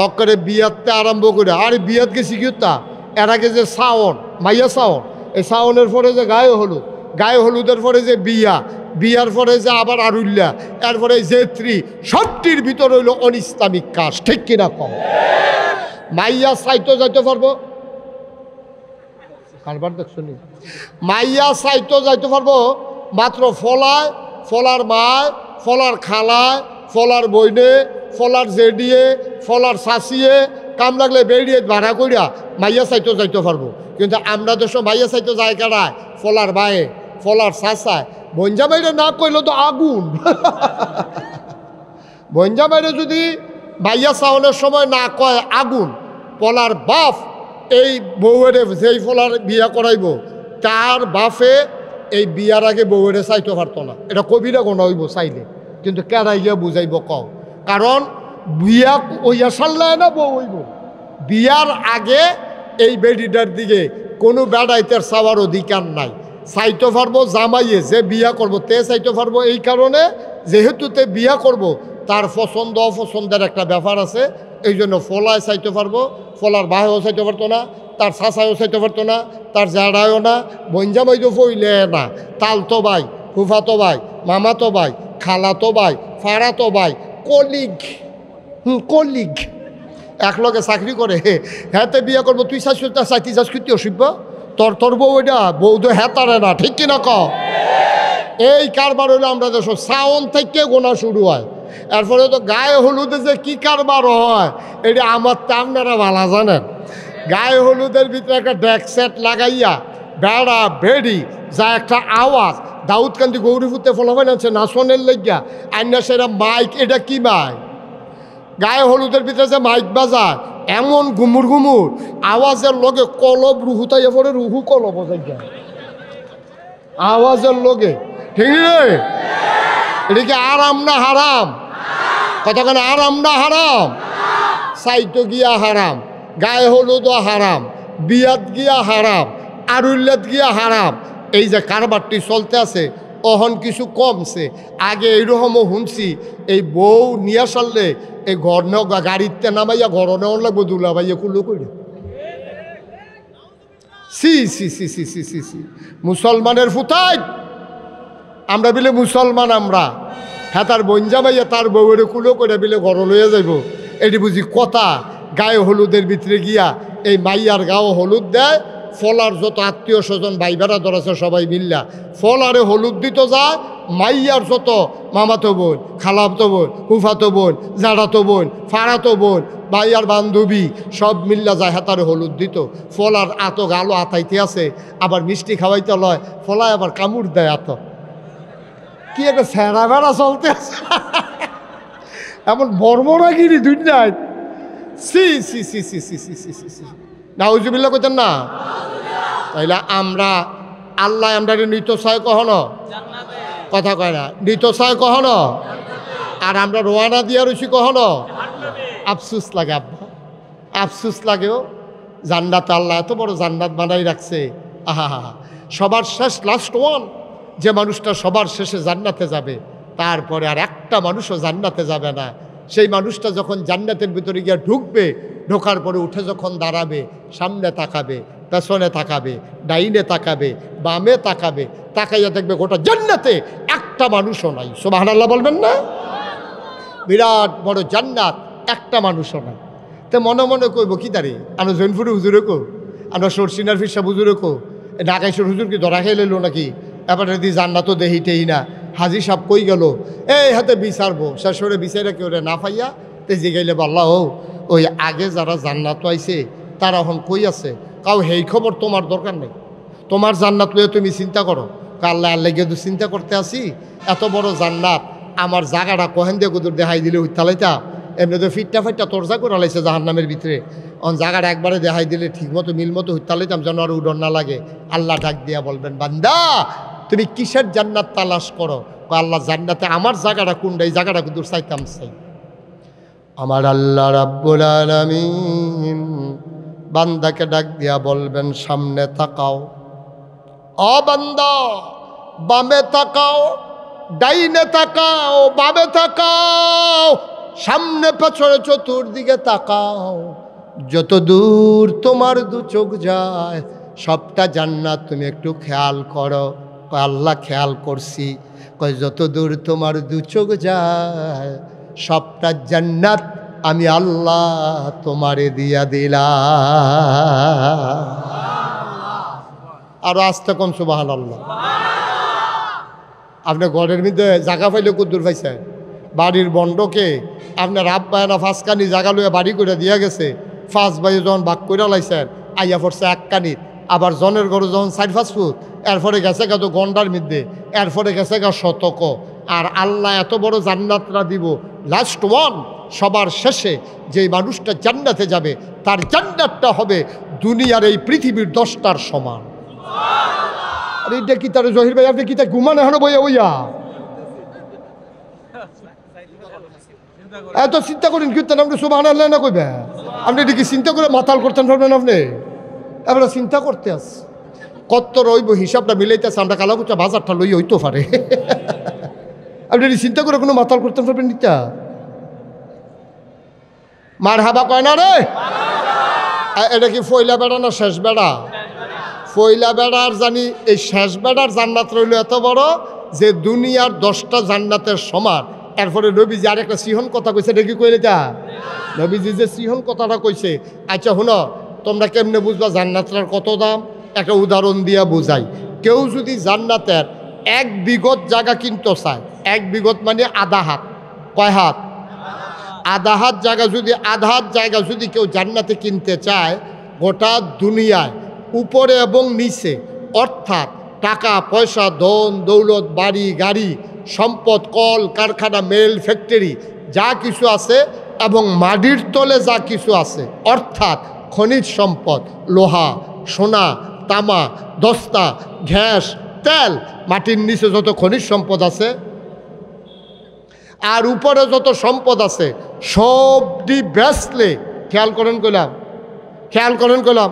অক্ষরে বিয়াতে আরম্ভ করে, আরে বিয়াত গেছি কি তা, এর আগে যে শাওন, মাইয়া শাওন, এই শাওনের পরে যে গায়ে হলুদের পরে যে বিয়ার পরে যে আবার আরুল্লা, এরপরে জেত্রী, সবটির ভিতর হইল অনিসলামিক কাজ। ঠিক কিনা কম? মাইয়া চাইতে যাইতে পারবো, কারবার দেখছো নি? মাইয়া চাইতো যাইতে পারবো মাত্র ফলায়, ফলার মায়, ফলার খালায়, ফলার বইনে, ফলার জেডিয়ে, ফলার শাসিয়ে, কাম লাগলে বেরিয়ে ভাড়া করিয়া মাইয়া চাইতো যাইতে পারবো। কিন্তু আমরা দেশ মাইয়া চাইতো যায় কারায়? ফলার বায়ে, ফলার শাসায়। বঞ্জা বাইরে না কইলে তো আগুন। বঞ্জা বাইরে যদি মাইয়া চাওয়ানোর সময় না কয় আগুন, ফলার বাপ এই বউয়েরে যেই ফলার বিয়া করাইব তার বাপে এই বিয়ার আগে বউয়েরে চাইতে পারতো না। এটা কবিরা গোনা হইব চাইলে, কিন্তু কেরাই গিয়া বুঝাইব কও। কারণ বিয়া ওইয়া সাল্লায় না বউ হইব। বিয়ার আগে এই বেডিটার দিকে কোনো বেড়াইতে চাওয়ার অধিকার নাই। চাইতে পারবো জামাইয়ে যে বিয়া করব তে চাইতে পারবো এই কারণে যেহেতু তে বিয়া করব তার পছন্দ অপছন্দের একটা ব্যাপার আছে। এই জন্য ফলায় চাইতে পারবো, ফলার বাহেও চাইতে পারতো না, তার শাসায়ও চাইতে পারতো না, তার জাড়ায়ও না, বঞ্জামাই তো ফইলে না, তালতো ভাই, ফুফাতো ভাই, মামাতো ভাই, খালাতো ভাই, ফাড়াতো ভাই, কলিগ, কলিগ একলগে চাকরি করে, হ্যাঁ বিয়া করবো তুই চাইতে যাস কীর্তি অসিব্য তোর বউ ওইটা বউ তো হ্যাঁ তারে না, ঠিক কিনা ক? এই কারবার হইলো আমরা দেশ সাউন থেকে গোনা শুরু হয়। এরপরে তো গায়ে হলুদে যে কি কারবার হয় এটা আমার তো আপনারা ভালো জানেন। গায়ে হলুদের ভিতরে একটা ডেক সেট লাগাইয়া বেড়া বেড়ি যা একটা আওয়াজ, দাউদকান্দি গৌরীপুরতে ফলাফল আছে নাচনের লেগিয়া আইনা সেরা মাইক, এটা কি মাইক? গায়ে হলুদের ভিতরে যে মাইক বাজায় এমন গুমুর গুমুর আওয়াজের লগে কলব রুহু তাইয়া পরে রুহু কলব যাইয়া আওয়াজের লগে, ঠিক রে? এটা কি আরাম না হারাম? কতক্ষণ আরাম না হারাম? সাইতো গিয়া হারাম, গায়ে হলুদও হারাম, বিয়াত গিয়া হারাম, আরুল্লাত গিয়া হারাম। এই যে কারবারটি চলতে আছে অহন কিছু কমছে। আগে এইরকমও শুনছি এই বউ নিয়ে চললে এই ঘর গাড়িতে নামাইয়া ঘর নেওয়ার লাগবো দুলা ভাইয়া কুলো করে। সি সি সি সি সি সি সি মুসলমানের ফুতাই আমরা বিলে মুসলমান, আমরা হ্যাঁ তার বঞ্জা ভাইয়া তার বউয়ের কুলো করে বিলে ঘর লইয়া যাইব, এটি বুঝি কথা? গায়ে হলুদের ভিতরে গিয়া এই মাইয়ার গাও হলুদ দেয়, ফলার যত আত্মীয় স্বজন ভাই বেড়াদর আছে সবাই মিল্লা ফলারে হলুদ দিত যায়। মাইয়ার যত মামাতো বোন, খালাতো বোন, হুফাতো বোন, জাড়াতো বোন, ফাড়াতো বোন, মাইয়ার বান্ধবী সব মিল্লা যায় হাতারে হলুদ দিত। ফলার আত গালো আতাইতে আছে, আবার মিষ্টি খাওয়াইতে লয়, ফলায় আবার কামড় দেয় আত। কি একটা স্যারা বেড়া চলতে আছে এমন বর্মরাগিরি দুনিয়ায়। সি সি সি সি সি সি সি সি সি নাউজুবিল্লাহ কইতেন না? তাইলে আমরা আল্লাহ আমরা নিত চায় কখনো কথা কয় না, নিত চায় কখনো, আর আমরা রোয়ানা দিয়া রয়েছি কখনো। আফসুস লাগে আব্বা, আফসুস লাগেও। জান্নাত আল্লাহ এত বড় জান্নাত বানাই রাখছে। আহা হা, সবার শেষ লাস্ট ওয়ান, যে মানুষটা সবার শেষে জান্নাতে যাবে তারপরে আর একটা মানুষও জান্নাতে যাবে না। সেই মানুষটা যখন জান্নাতের ভিতরে গিয়ে ঢুকবে, ঢোকার পরে উঠে যখন দাঁড়াবে, সামনে তাকাবে, পেছনে তাকাবে, ডাইনে তাকাবে, বামে তাকাবে, তাকাইয়া দেখবে গোটা জান্নাতে একটা মানুষও নাই। সুবহানাল্লাহ বলবেন না? বিরাট বড় জান্নাত, একটা মানুষও নাই। তো মনে মনে কইব কি দাঁড়ি আনো জৈনপুরে হুজুরে কো, আনো সরসিনার ফিরসা হুজুরে কো, ঢাকাইশ্বর হুজুর কি ধরা খেয়ে লইল নাকি? এবার যদি জান্নাতও দেহিতেই না, হাজি সাহেব কই গেল, এই হাতে বিচারবো, শেষরে বিচারে কেউ না পাইয়া তে জিগাইলে বললা ও ওই আগে যারা জান্নাত আইছে তারা এখন কই আছে? কাউ সেই খবর তোমার দরকার নেই, তোমার জান্নাত লইয়া তুমি চিন্তা করো। আল্লাহ আল্লাহ গিয়ে তো চিন্তা করতে আসি, এত বড় জান্নাত আমার জায়গাটা কহেন দিয়ে কুদুর দেখাই দিলে উত্তালাইতা, এমনি তো ফিটটা ফাইটটা তরজা করে লাইছে জাহান্নামের ভিতরে। অন জায়গাটা একবারে দেখাই দিলে ঠিক মতো মিল মতো উত্তালাইতাম যেন আর উডন না লাগে। আল্লাহ ডাক দিয়া বলবেন, বান্দা তুমি কিসের জান্নাত তালাশ করো? আল্লাহ জান্নাতে আমার জায়গাটা কোনটা, এই জায়গাটা কুদুর চাইতাম চাই। আমার আল্লাহ রাব্বুল আলামিন বান্দাকে ডাক দিয়া বলবেন, সামনে তাকাও, ও বান্দা বামে তাকাও, ডাইনে তাকাও, বামে তাকাও, সামনে পেছনে চতুর্দিকে তাকাও, যত দূর তোমার দু চোখ যায় সবটা জান্নাত তুমি একটু খেয়াল করো। আল্লাহ খেয়াল করছি। কয় যত দূর তোমার দু চোখ যায় সবটা জান্নাত আমি আল্লাহ তোমারে দিয়া দিলাম। আরো আস্তে কোন সুবহানাল্লাহ। আপনি ঘরের মধ্যে জায়গা পাইলে কুদ্দুর পাইছেন, বাড়ির বন্ডকে আপনার আব্বায় না ফাঁসকানি জায়গা লইয়া বাড়ি করে দিয়া গেছে, ফাঁস বাইয়ে যখন বাক করে লাইছেন আইয়া পড়ছে এক কানির, আবার জনের ঘরে যখন 4-5 ফুট, এরপরে গেছে গা তো গন্ডার মধ্যে, এরপরে গেছে গা শতক। আর আল্লাহ এত বড় জান্নাতরা দিব, লাস্ট ওয়ান সবার শেষে যেই মানুষটা জান্নাতে যাবে তার জান্নাতটা হবে দুনিয়ার এই পৃথিবীর 10টার সমান। আর এইটা কি তার জহির ভাই, আপনি কি তা ঘুমান এখনো বইয়া বইয়া এত চিন্তা করেন কীর্তন আপনি সুবহানাল্লাহ না কইবে? আপনি এটা কি চিন্তা করে মাতাল করতেন পারবেন? আপনি এবার চিন্তা করতে আস কত রইব, হিসাবটা মিলাইতেছে, আমরা কালাকুচা বাজারটা লই হইতে পারে। আপনি এটি চিন্তা করে কোনো মাতাল করতে পারবেন নিতা? মার হাবা কয় না রে? এটা কি ফয়লা বেড়া না শেষ বেড়া? ফয়লা বেড়ার জানি এই শেষ বেড়ার জান্নাত রইল এত বড় যে দুনিয়ার 10টা জান্নাতের সমান। এরপরে নবীজি আর একটা সিহন কথা কইছে, দেখি কইলে তা নবীজি যে সিহন কথাটা কইছে, আচ্ছা শুনো, তোমরা কেমনে বুঝবা জান্নাতের কত দাম? একটা উদাহরণ দিয়া বুঝাই। কেউ যদি জান্নাতের 1 বিঘত জায়গা কিনতে চায়, 1 বিঘত মানে আধা হাত, কয় হাত? আধা হাত জায়গা যদি কেউ জান্নাতে কিনতে চায়, গোটা দুনিয়ায় উপরে এবং নিচে অর্থাৎ টাকা পয়সা, ধন দৌলত, বাড়ি গাড়ি, সম্পদ, কল কারখানা, মেল ফ্যাক্টরি যা কিছু আছে এবং মাটির তলে যা কিছু আছে অর্থাৎ খনিজ সম্পদ, লোহা, সোনা, তামা, দস্তা, গ্যাস, তেল, মাটির নিচে যত খনিজ সম্পদ আছে আর উপরে যত সম্পদ আছে সবটি বেচলে, খেয়াল করেন কইলাম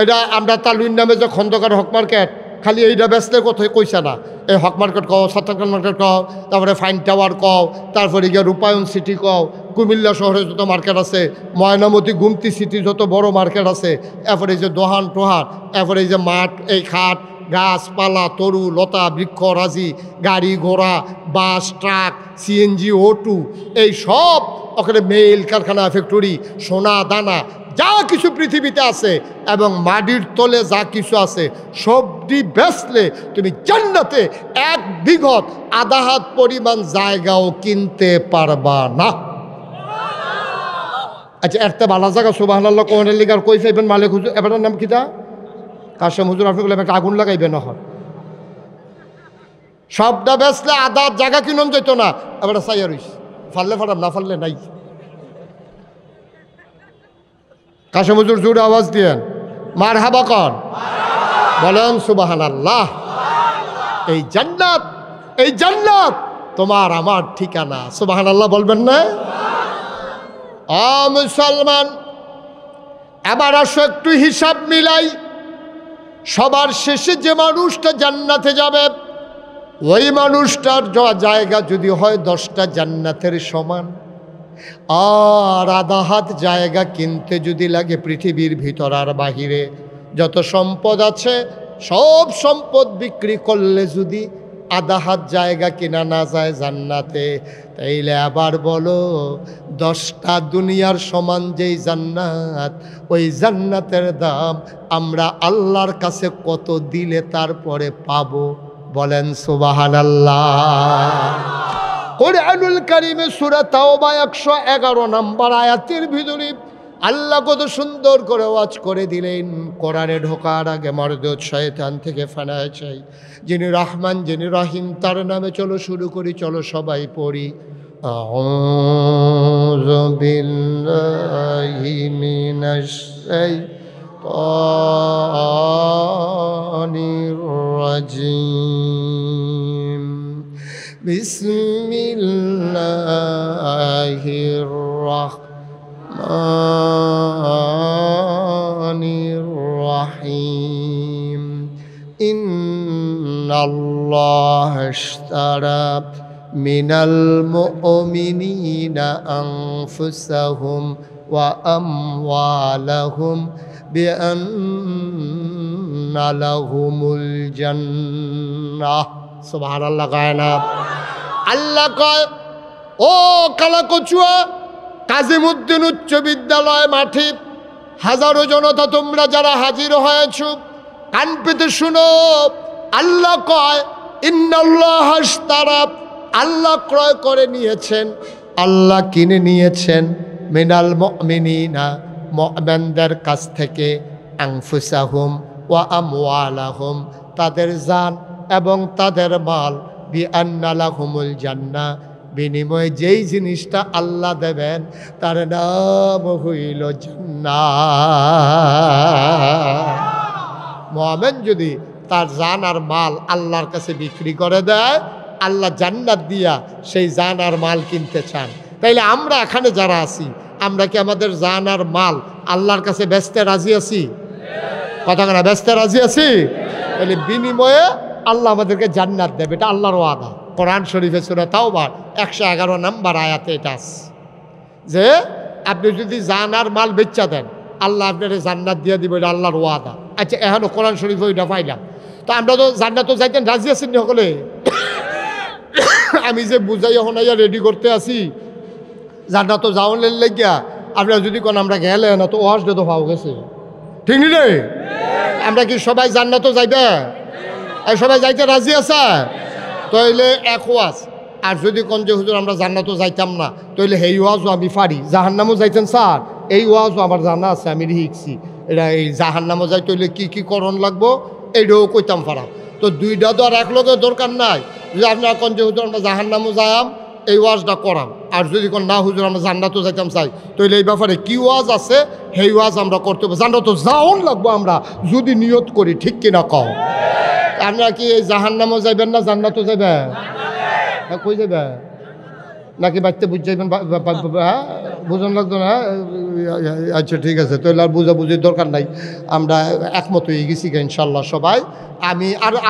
এটা আমরা তালুইন নামে যে খন্দকার হক মার্কেট, খালি এইটা বেচলে কোথায় কইছে না, এই হক মার্কেট কও, সাত্তারকান মার্কেট কও, তারপরে ফাইন টাওয়ার কও, তারপরে গিয়ে রূপায়ণ সিটি কও, কুমিল্লা শহরে যত মার্কেট আছে, ময়নামতি গুমতি সিটি যত বড় মার্কেট আছে, এরপরে এই যে দোহান টোহান, এরপরে এই যে মাঠ, এই খাট, গাছপালা, তরু লতা, বৃক্ষ রাজি, গাড়ি ঘোড়া, বাস, ট্রাক, সিএনজি, O2, এই সব ওখানে মেল কারখানা, ফ্যাক্টরি, সোনা দানা যা কিছু পৃথিবীতে আছে এবং মাটির তলে যা কিছু আছে সবটি বেচলে তুমি জান্নাতে 1 বিঘত আধা হাত পরিমাণ জায়গাও কিনতে পারবা না। আচ্ছা, এত ভালো জায়গা সুবহানাল্লাহ কোনের লিগার কই পাইবেন? মালিক হুজুর এবারের নাম কিতা? কাশেম হুজুর। আপনি বলে আগুন লাগাইবেন এখন, সবটা বেচলে আধা জায়গা কিনুন যেত না। এবার চাইয়া রইস, ফাললে ফাটাম, না ফাললে নাই। কাশেম হুজুর জোরে আওয়াজ দিয়েন, মারহাবা কর, বলেন সুবহানাল্লাহ। এই জান্নাত তোমার আমার ঠিকানা। সুবহানাল্লাহ বলবেন না? মুসলমান, এবার আসো একটু হিসাব মিলাই। সবার শেষে যে মানুষটা জান্নাতে যাবে ওই মানুষটার জায়গা যদি হয় 10টা জান্নাতের সমান, আর আধা হাত জায়গা কিনতে যদি লাগে পৃথিবীর ভিতর আর বাহিরে যত সম্পদ আছে সব সম্পদ বিক্রি করলে যদি আধা হাত জায়গা কিনা না যায় জান্নাতে, তাইলে আবার বলো 10টা দুনিয়ার সমান যেই জান্নাত, ওই জান্নাতের দাম আমরা আল্লাহর কাছে কত দিলে তারপরে পাবো? বলেন সুবহানাল্লাহ। কোরআনুল কারীমে সূরা তাওবা 111 নম্বর আয়াতের ভিতরে আল্লাহ কত সুন্দর করে ওয়াজ করে দিলেন। কোরআনে ঢোকার আগে মরদুদ শয়তান থেকে ফানায় চাই, যিনি রহমান যিনি রহিম তার নামে চলো শুরু করি, চলো সবাই পড়ি। আউযু বিল্লাহি মিনাশ শাইতানির রাজিম। বিসমিল্লাহির রাহমানির রাহিম। ইন্নাল্লাহা ইশতারা মিনাল মুমিনিনা আনফুসাহুম ওয়া আমওয়ালাহুম বিআন্না লাহুমুল জান্নাহ। সুবহানাল্লাহ কয় না? আল্লাহ কয়, ও কালাকচুয়া কাজিমউদ্দিন উচ্চ বিদ্যালয় মাঠে হাজারো জনতা তোমরা যারা হাজির হয়েছ, কান পেতে শুনো, আল্লাহ কয় ইন্নাল্লাহ আশতারা, আল্লাহ ক্রয় করে নিয়েছেন, আল্লাহ কিনে নিয়েছেন মিনাল মুমিনিনা, মুমিনদের কাছ থেকে, আনফুসাহুম ওয়া আমওয়ালাহুম, তাদের জান এবং তাদের মাল, বিআন্না লাহুমুল জান্নাহ, বিনিময়ে যেই জিনিসটা আল্লাহ দেবেন তার নাম হইল জান্নাত। মুমিন যদি তার জান আর মাল আল্লাহর কাছে বিক্রি করে দেয়, আল্লাহ জান্নাত দিয়া সেই জান আর মাল কিনতে চান। তাইলে আমরা এখানে যারা আছি, আমরা কি আমাদের জান আর মাল আল্লাহর কাছে বেচতে রাজি আছি? কথা না, বেচতে রাজি আছি? তাহলে বিনিময়ে আল্লাহ আমাদেরকে জান্নাত দেবে, এটা আল্লাহর ওয়াদা। কোরআন শরীফে সূরা তাওবার 111 নম্বর আয়াতে এটা আছে যে আপনি যদি জান আর মাল বেচা দেন, আল্লাহ আপনার জান্নাত দিয়ে দিবে, এটা আল্লাহর ওয়াদা। আচ্ছা, এখনো কোরআন শরীফে ওইটা পাইলাম, তো আমরা তো জান্নাতও যাইতেন রাজি আছেন না সকলে? আমি যে বুঝাইয়া হনাইয়া রেডি করতে আসি জান্নাতও যাওয়ার লাগিয়া, আপনারা যদি কোন আমরা গেলে না তো ওয়াজটা তো পাও গেছে, ঠিক নি রে? আমরা কি সবাই জান্নাতও যাইবে? সবাই যাইতে রাজি আছে? তাইলে এক ওয়াজ। আর যদি কোন যে হুজুর আমরা জান্নাতও যাইতাম না, তাইলে এই ওয়াজও আমি পারি। জাহান্নামও যাইতেন স্যার, এই ওয়াজও আমার জানা আছে, আমি শিখছি। এটা এই জাহান্নামও যাইতে হইলে কি কি করণ লাগবো এইটাও কইতাম পারা। তো দুইটা তো আর এক লগে দরকার নাই। যদি আপনারা কোন যে হুজুর আমরা জাহান্নামও যাইম, এই ওয়াজটা করাম। আর যদি কোন না হুজুর আমরা জান্নাতও যাইতাম চাই, তাইলে এই ব্যাপারে কি ওয়াজ আছে সেই ওয়াজ আমরা করতে হবে। জান্নাতও যাওন লাগবো আমরা যদি নিয়ত করি, ঠিক কিনা কও? আপনারা কি এই জাহান্নামও যাইবেন না জান্নাতও যাইবে? হ্যাঁ, কই যাবে? নাকি বাড়িতে বুঝ যাইবেন? হ্যাঁ, বুঝন লাগতো না? আচ্ছা, ঠিক আছে, তাহলে আর বুঝাবুঝির দরকার নাই, আমরা একমত হয়ে গেছি ইনশাল্লাহ সবাই।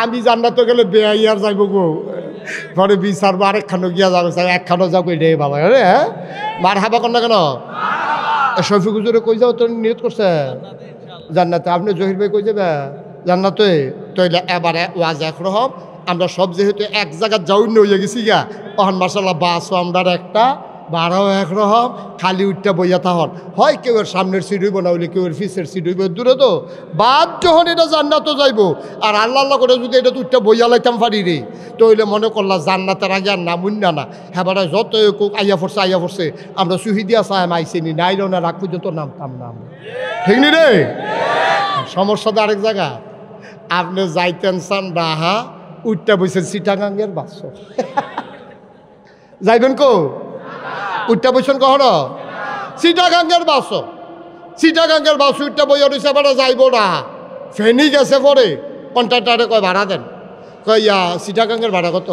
আমি জান্নাতে গেলে বেআইয়ার যাইব গো, পরে বিচার বা আরেকখানো গিয়া যাবে, একখানো যাবো, এটাই বাবা। হ্যাঁ, মার হাবা কর না কেন? শফিক হুজুরে কই যাও? তোর নিয়ত করছে জান্নাতে। আপনি জহির ভাই কই যাবে? জান্নাতে। তাইলে এবারে ওয়াজ একরকম, আমরা সব যেহেতু এক জায়গায় যাওয়ার হয়ে গেছি গা, তখন মার্শাল্লাহ বাসও আমরা একটা, ভাড়াও একরকম, খালি উঠটা বইয়া থাহন হয়। কেউ এর সামনের সিট হইব, না হইলে কেউ এর পিছের সিট হইব, দূরে তো বাদ যখন এটা জান্নাতও যাইব। আর আল্লাহ আল্লাহ করে যদি এটা উঠটা বইয়া লাইতাম পারি রে, তো হইলে মনে করলা জান্নাতের আগে আর নামুন না। হ্যাঁ, যত আইয়া পড়ছে আমরা সুহিদিয়া সাহেব আইসিনি নাইল না, রাখ পর্যন্ত নামতাম না, ঠিক নি রে? সমস্যাটা আরেক জায়গা। আপনি যাইতেন চান রাহা, উঠটা বইছেন চিটাগাঙ্গের বাস, যাইবেন কো? উঠটা বইছেন কখনো? চিটাগাঙ্গের বাস, চিটাগাঙ্গের বাস উঠটা বইয়া রয়েছে, আবার যাইব না। ফেনি গেছে পরে কন্ট্রাক্টারে কয় ভাড়া দেন, কয় চিটাগাঙ্গের ভাড়া কত?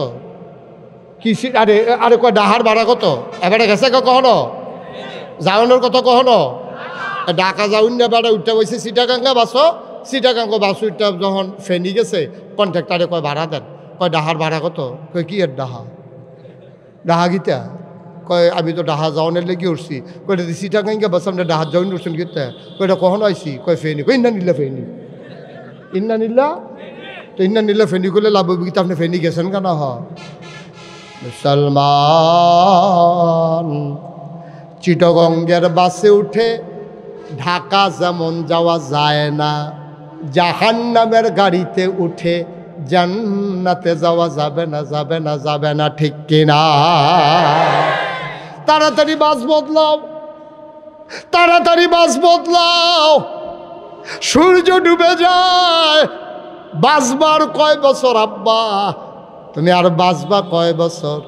কি আরে আরে কয় ডাহার ভাড়া কত? এবারে গেছে কখনো? যাওয়ানোর কথা কখনো? ঢাকা যাউন না, বেড়া উঠটা বইছে চিটাগাঙ্গা বাস, চিটাগাঙ্গ বাস উঠটা যখন ফেনি গেছে কন্ট্রাক্টারে কয় ভাড়া দেন, কয় ডাহার ভাড়া কত? কয় কি এর ডাহা? ডাহা গীতা? কয় আমি তো ডাহা যাওয়ানের লেগে উঠছি। কয়টা চিটাগাঙ্গা বাস আমরা ডাহার যাওয়ান উঠছেন গীতা? কয়টা কখনো আইসি? কয় ফেনি। কয় ইন্না নিল্লা ফেনি, ইন্না নিল্লা। তো ইন্না নিল্লা ফেনি করলে লাভ গীতা, আপনি ফেনি গেছেন কেন? হ মুসলমান চিটাগঙ্গের বাসে উঠে ঢাকা যেমন যাওয়া যায় না, জাহান্নামের গাড়িতে উঠে জান্নাতে যাওয়া যাবে না, যাবে না, যাবে না, ঠিক কিনা? তাড়াতাড়ি বাস বদলাও, তাড়াতাড়ি বাস বদলাও। সূর্য ডুবে যায়, বাঁচবার কয় বছর আব্বা? তুমি আর বাঁচবা কয় বছর?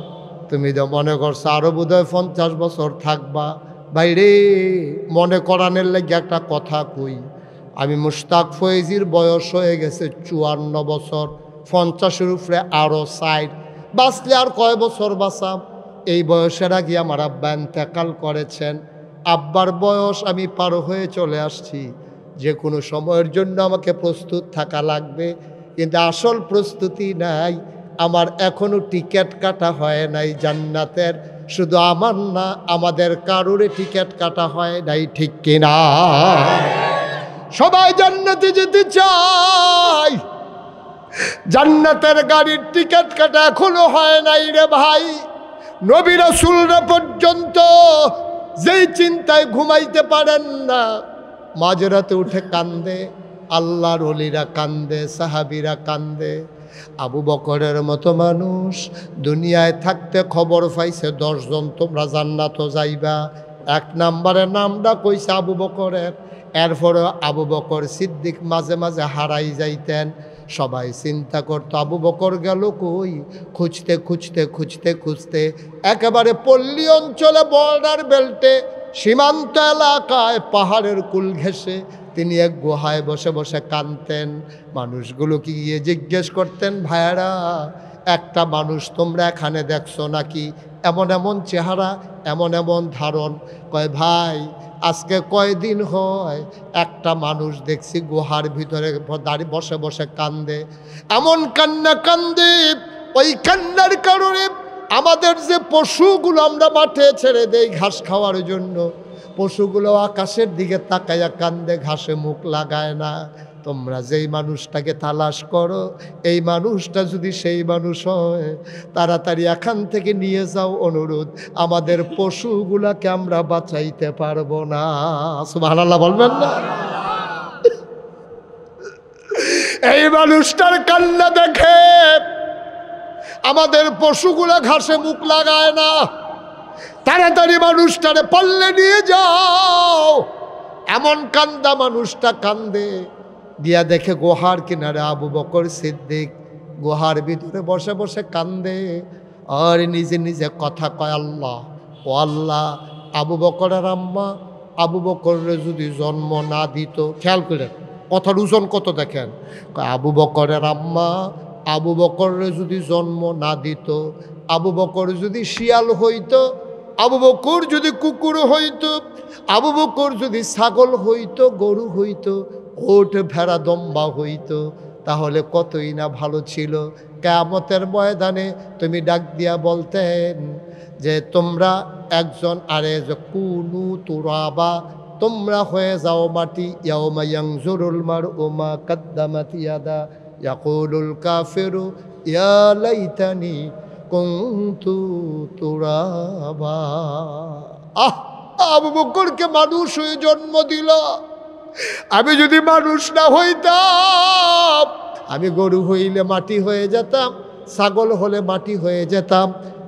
তুমি তো মনে করছো আরো বোধহয় 50 বছর থাকবা। বাইরে মনে করানোর লাগে একটা কথা কই, আমি মুশতাক ফয়েজির বয়স হয়ে গেছে 54 বছর, 50-এর উপরে আরও 60, বাঁচলে আর কয় বছর বাঁচাম? এই বয়সের আগে আমার আব্বা ইন্তেকাল করেছেন। আব্বার বয়স আমি পার হয়ে চলে আসছি, যে কোনো সময়ের জন্য আমাকে প্রস্তুত থাকা লাগবে, কিন্তু আসল প্রস্তুতি নাই আমার। এখনো টিকিট কাটা হয় নাই জান্নাতের, শুধু আমার না, আমাদের কারোরে টিকিট কাটা হয় নাই, ঠিক কিনা? সবাই জান্নাতে যেতে চাই, জান্নাতের গাড়ির টিকিট কাটা এখনো হয় নাই রে ভাই। নবী রাসূলরা পর্যন্ত যেই চিন্তায় ঘুমাইতে পারেন না, মাঝরাতে উঠে কান্দে, আল্লাহর ওলিরা কান্দে, সাহাবীরা কান্দে। আবু বকরের মতো মানুষ দুনিয়ায় থাকতে খবর পাইছে 10 জন তোমরা জান্নাত যাইবা। 1 নম্বরের নামটা কইছে আবু বকরের। এরপরে আবু বকর সিদ্দিক মাঝে মাঝে হারাই যাইতেন। সবাই চিন্তা করতো আবু বকর গেল কই। খুঁজতে খুঁজতে খুঁজতে খুঁজতে একেবারে পল্লী অঞ্চলে, বর্ডার বেল্টে, সীমান্ত এলাকায়, পাহাড়ের কুল ঘেঁষে তিনি এক গুহায় বসে বসে কাঁদতেন। মানুষগুলোকে গিয়ে জিজ্ঞেস করতেন, ভাইয়ারা একটা মানুষ তোমরা এখানে দেখছো নাকি? এমন এমন চেহারা, এমন এমন ধারণ। কয় ভাই আজকে কয়দিন হয় একটা মানুষ দেখছি গুহার ভিতরে দাঁড়িয়ে বসে বসে কান্দে। এমন কান্না কান্দে, ওই কান্নার কারণে আমাদের যে পশুগুলো আমরা মাঠে ছেড়ে দেই ঘাস খাওয়ার জন্য, পশুগুলো আকাশের দিকে তাকাইয়া কান্দে, ঘাসে মুখ লাগায় না। তোমরা যেই মানুষটাকে তালাশ করো, এই মানুষটা যদি সেই মানুষ হয়, তাড়াতাড়ি এখান থেকে নিয়ে যাও, অনুরোধ। আমাদের পশুগুলাকে আমরা বাঁচাইতে পারবো না। সুবহানাল্লাহ বলবেন না? এই মানুষটার কান্না দেখে আমাদের পশুগুলা ঘাসে মুখ লাগায় না। তাড়াতাড়ি মানুষটারে পাল্লে নিয়ে যাও। এমন কান্দা মানুষটা কান্দে। দিয়া দেখে গুহার কিনারে আবু বকর সিদ্দিক গুহার ভিতরে বসে বসে কান্দে আর নিজে নিজে কথা কয়, আল্লাহ ও আল্লাহ, আবু বকরের আম্মা আবু বকরের যদি জন্ম না দিত। খেয়াল করেন কথার ওজন কত দেখেন। আবু বকরের আম্মা আবু বকরের যদি জন্ম না দিত, আবু বকর যদি শিয়াল হইতো, আবু বকর যদি কুকুর হইতো, আবু বকর যদি ছাগল হইতো, গরু হইতো, ওট ভেড়া দম্বা হইতো, তাহলে কতই না ভালো ছিল। কিয়ামতের ময়দানে তুমি ডাক দিয়া বলতেন যে তোমরা একজন আরে যে কুনু তুরাবা, তোমরা হয়ে যাও মাটি। ইয়াউমা ইয়ানজুরুল মারউ মা কাদ্দামাত ইয়াদা ইয়াকুলুল কাফিরু ইয়া লাইতানি কুনতু তুরাবা। আবু বকরকে মানুষ হয়ে জন্ম দিল। আমি যদি মানুষ না হইতাম, আমি গরু হইলে মাটি হয়ে যেতাম, ছাগল হলে মাটি হয়ে যেতাম।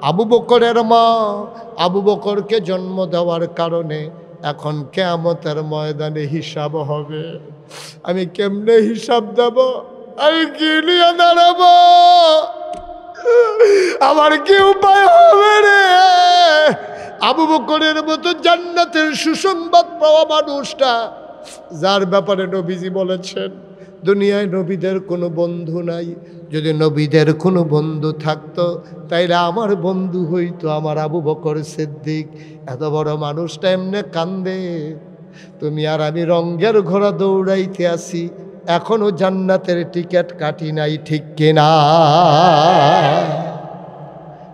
আবু বকরের মা আবু বকরকে জন্ম দেওয়ার কারণে এখন কিয়ামতের ময়দানে হিসাব হবে। আমি কেমনে হিসাব দেব? আমি কি নিয়ে দাঁড়াবো? আমার কি উপায় হবে রে? আবু বকরের মতো জান্নাতের সুসংবাদ পাওয়া মানুষটা, যার ব্যাপারে নবীজি বলেছেন দুনিয়ায় নবীদের কোনো বন্ধু নাই। যদি নবীদের কোনো বন্ধু থাকতো তাইলে আমার বন্ধু হইতো আমার আবু বকর সিদ্দিক। এত বড় মানুষটা এমনে কান্দে, তুমি আর আমি রঙের ঘোড়া দৌড়াইতে আসি, এখনো জান্নাতের টিকিট কাটি নাই, ঠিক কিনা?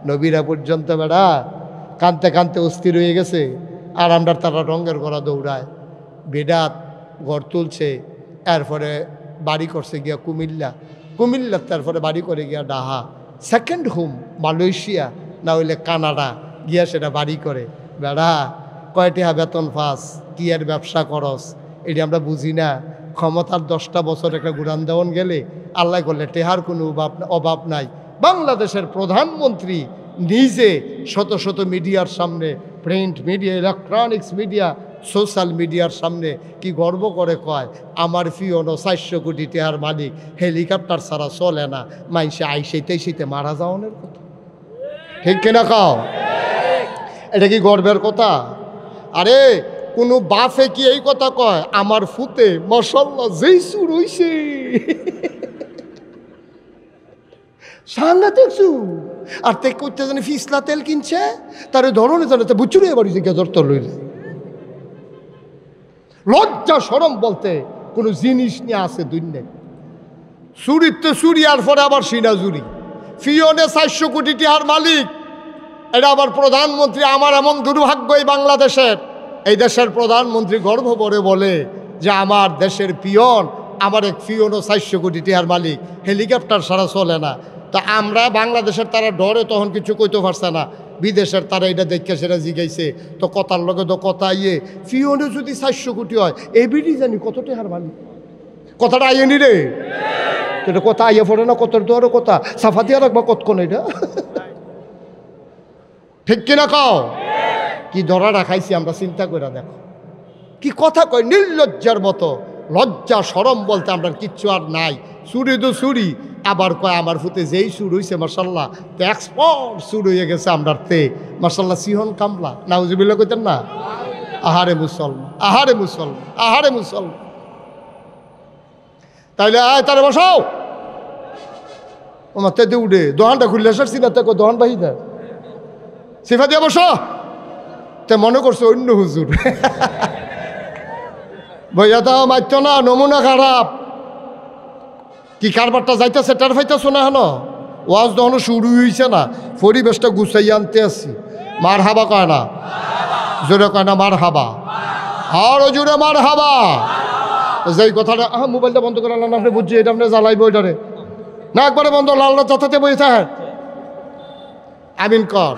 নবীরা পর্যন্ত বেড়া কানতে কানতে অস্থির হয়ে গেছে, আর আমরা তারা রঙের ঘোড়া দৌড়ায়। বেদাত ঘর তুলছে, এরপরে বাড়ি করছে গিয়া কুমিল্লা, তারপরে বাড়ি করে গিয়া ডাহা। সেকেন্ড হোম মালয়েশিয়া না হইলে কানাডা গিয়া সেটা বাড়ি করে। বেড়া কয়টা বেতন পাস, কি এর ব্যবসা করস, এটি আমরা বুঝি না। ক্ষমতার 10টা বছর একটা গুড়ান দেওয়ান গেলে আল্লাহ করলে টেহার কোনো অভাব নাই। বাংলাদেশের প্রধানমন্ত্রী নিজে শত শত মিডিয়ার সামনে, print media, electronics media, social মিডিয়ার সামনে কি গর্ব করে কয়, আমার ফিওনো 400 কোটি টাকার মালিক, হেলিকপ্টার ছাড়া চলে না, মাইসে আইসেতে মারা যাওয়ানের কথা। ঠিক কিনা কাও? এটা কি গর্বের কথা? আরে কোনো বাফে কি এই কথা কয়, আমার ফুতে মাশাআল্লাহ যেই সুর হইছে, সাংঘাতিক সুর। আর তে করতে জানি ফিসলা তেল কিনছে, তার ধরনে জানে তো বুচুরে এবার গেজর লইলে। লজ্জা শরম বলতে কোনো জিনিস নিয়ে আছে দুনিয়ায়। চুরিতে চুরি, আর পরে আবার সিনা চুরি। ফিওনে 400 কোটি টাকার মালিক, এটা আবার প্রধানমন্ত্রী। আমার এমন দুর্ভাগ্য এই বাংলাদেশের, এই দেশের প্রধানমন্ত্রী গর্ব করে বলে যে আমার দেশের পিয়ন, আমার এক পিয়নও 400 কোটি টাকার মালিক, হেলিকপ্টার ছাড়া চলে না। তা আমরা বাংলাদেশের তারা ডরে তখন কিছু কইতে পারছে না, বিদেশের তারা এটা দেখে সেটা জিগাইছে। তো কথার লগে তো কথা ইয়ে, পিয়নে যদি 400 কোটি হয়, এবিডি জানি কত টাকার মালিক, কথাটা আইনি রে, এটা কথা আইয়া পড়ে না, কত তো আরো কথা সাফা দিয়া রাখবা কতক্ষণ এটা, ঠিক কিনা কও? কি ধরা রাখাইছি আমরা, চিন্তা করে দেখো কি কথা কয়, নির্লজ্জার মতো। লজ্জা শরম বলতে আমরা কিচ্ছু আর নাই। চুরি তো চুরি, আবার কয় আমার ফুতে যেই সুর হয়েছে মার্শাল্লাহ, তো এক্সপোর্ট সুর হয়ে গেছে আমরার তে মার্শাল্লাহ, সিহন কামলা নাউজুবিল্লাহ কইতেন না? আহারে মুসলমান, আহারে মুসলমান, আহারে মুসলমান। তাইলে আয় তারে বসাও, আমার তেতে উঠে দোহানটা খুললে আসছি না, তাকে দোহান বাহি দেয় সিফা দিয়ে বসো। তে মনে করছো অন্য হুজুর বইয়া তাও মারতো না, নমুনা খারাপ। কি কারবারটা যাইতেছে টের পাইতেছো না? হেন ওয়াজ তখনও শুরু হয়েছে না, পরিবেশটা গুছাই আনতে আসছি। মার হাবা কয় না, জোরে কয় না মার হাবা, আরো জোরে মার হাবা। যেই কথাটা মোবাইলটা বন্ধ করে আনলাম, আপনি বুঝছি এটা আপনি জ্বালাইবো ওইটারে না, একবারে বন্ধ, লালটা যাতে বই থাকে। আমিন কর,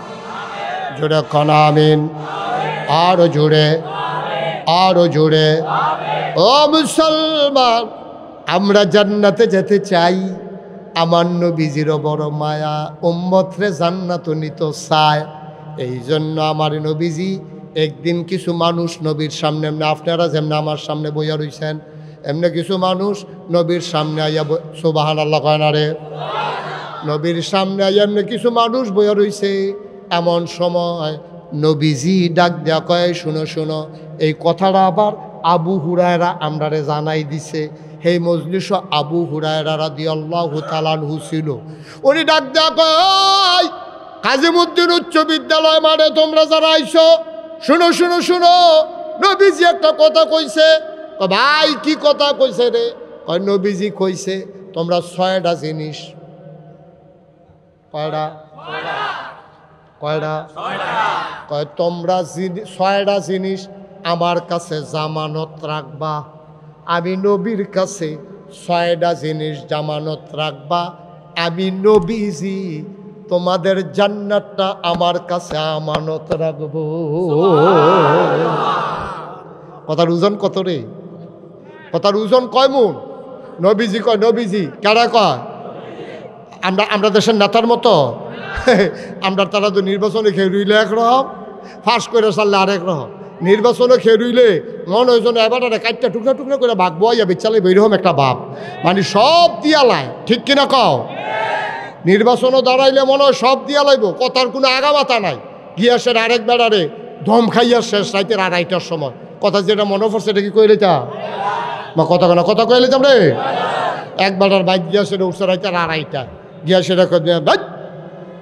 জোরে কন আমিন, আরো জোরে, আরো জোরে। ও মুসলমান, আমরা জান্নাতে যেতে চাই, আমার নবীজির বড় মায়া, উম্মতরে জান্নাত নিত চায়। এই জন্য আমার নবীজি একদিন কিছু মানুষ নবীর সামনে, এমনি আপনারা যেমনি আমার সামনে বইয়া রইছেন, এমনি কিছু মানুষ নবীর সামনে আইয়া, সুবহানাল্লাহ কয় না রে, নবীর সামনে আইয়া এমনি কিছু মানুষ বইয়া রইছে। এমন সময় নবীজি ডাক দেয়া কয়, শুনো শুনো, এই কথাটা আবার আবু হুরায়রা আমরারে জানাই দিছে। হে মজলিস, আবু হুরায়রা রাদিয়াল্লাহু তাআলা আনহু ছিল। উনি ডাক দেয়া কয়, কাজীমুদ্দিন উচ্চ বিদ্যালয় মানে তোমরা যারা আইছো, শুনো শুনো শুনো, নবীজি একটা কথা কইছে। ভাই কি কথা কইছে রে? কয় নবীজি কইছে তোমরা 6টা জিনিস, কয়টা? কয়টা? কয় তোমরা 6টা জিনিস আমার কাছে জামানত রাখবা। আমি নবীর কাছে 6টা জিনিস জামানত রাখবা। আমি নবীজি তোমাদের জান্নাতটা আমার কাছে আমানত রাখবো। কথার ওজন কত রে? কথার ওজন কয় মন? নবীজি কয়, নবীজি কারা কয়? আমরা দেশের নেতার মতো আমরা, তারা তো নির্বাচনে খেয়ে রইলে একরকম, ফাঁস করে সারলে আরেক রকম। নির্বাচনে খেয়ে রইলে মনে হয় যেন এবার কাটটা টুকরা টুকরা করে ভাগ বইয়া বেচালে বেরকম একটা ভাব, মানে সব দিয়া লাই, ঠিক কিনা কও? নির্বাচনও দাঁড়াইলে মনে হয় সব দিয়া লাইব, কথার কোনো আগামাতা নাই। গিয়াসের আরেক বেড়ারে ধম খাইয়া শেষ রাইতের 2:30টার সময়। কথা যেটা মনে পড়ছে এটা কি কই লইতাম বা কথা কেনা কথা কই লইতাম রে। এক বেড়ার বাইক গিয়াসের উঠছে রাইতের 2:30টা, গিয়াসের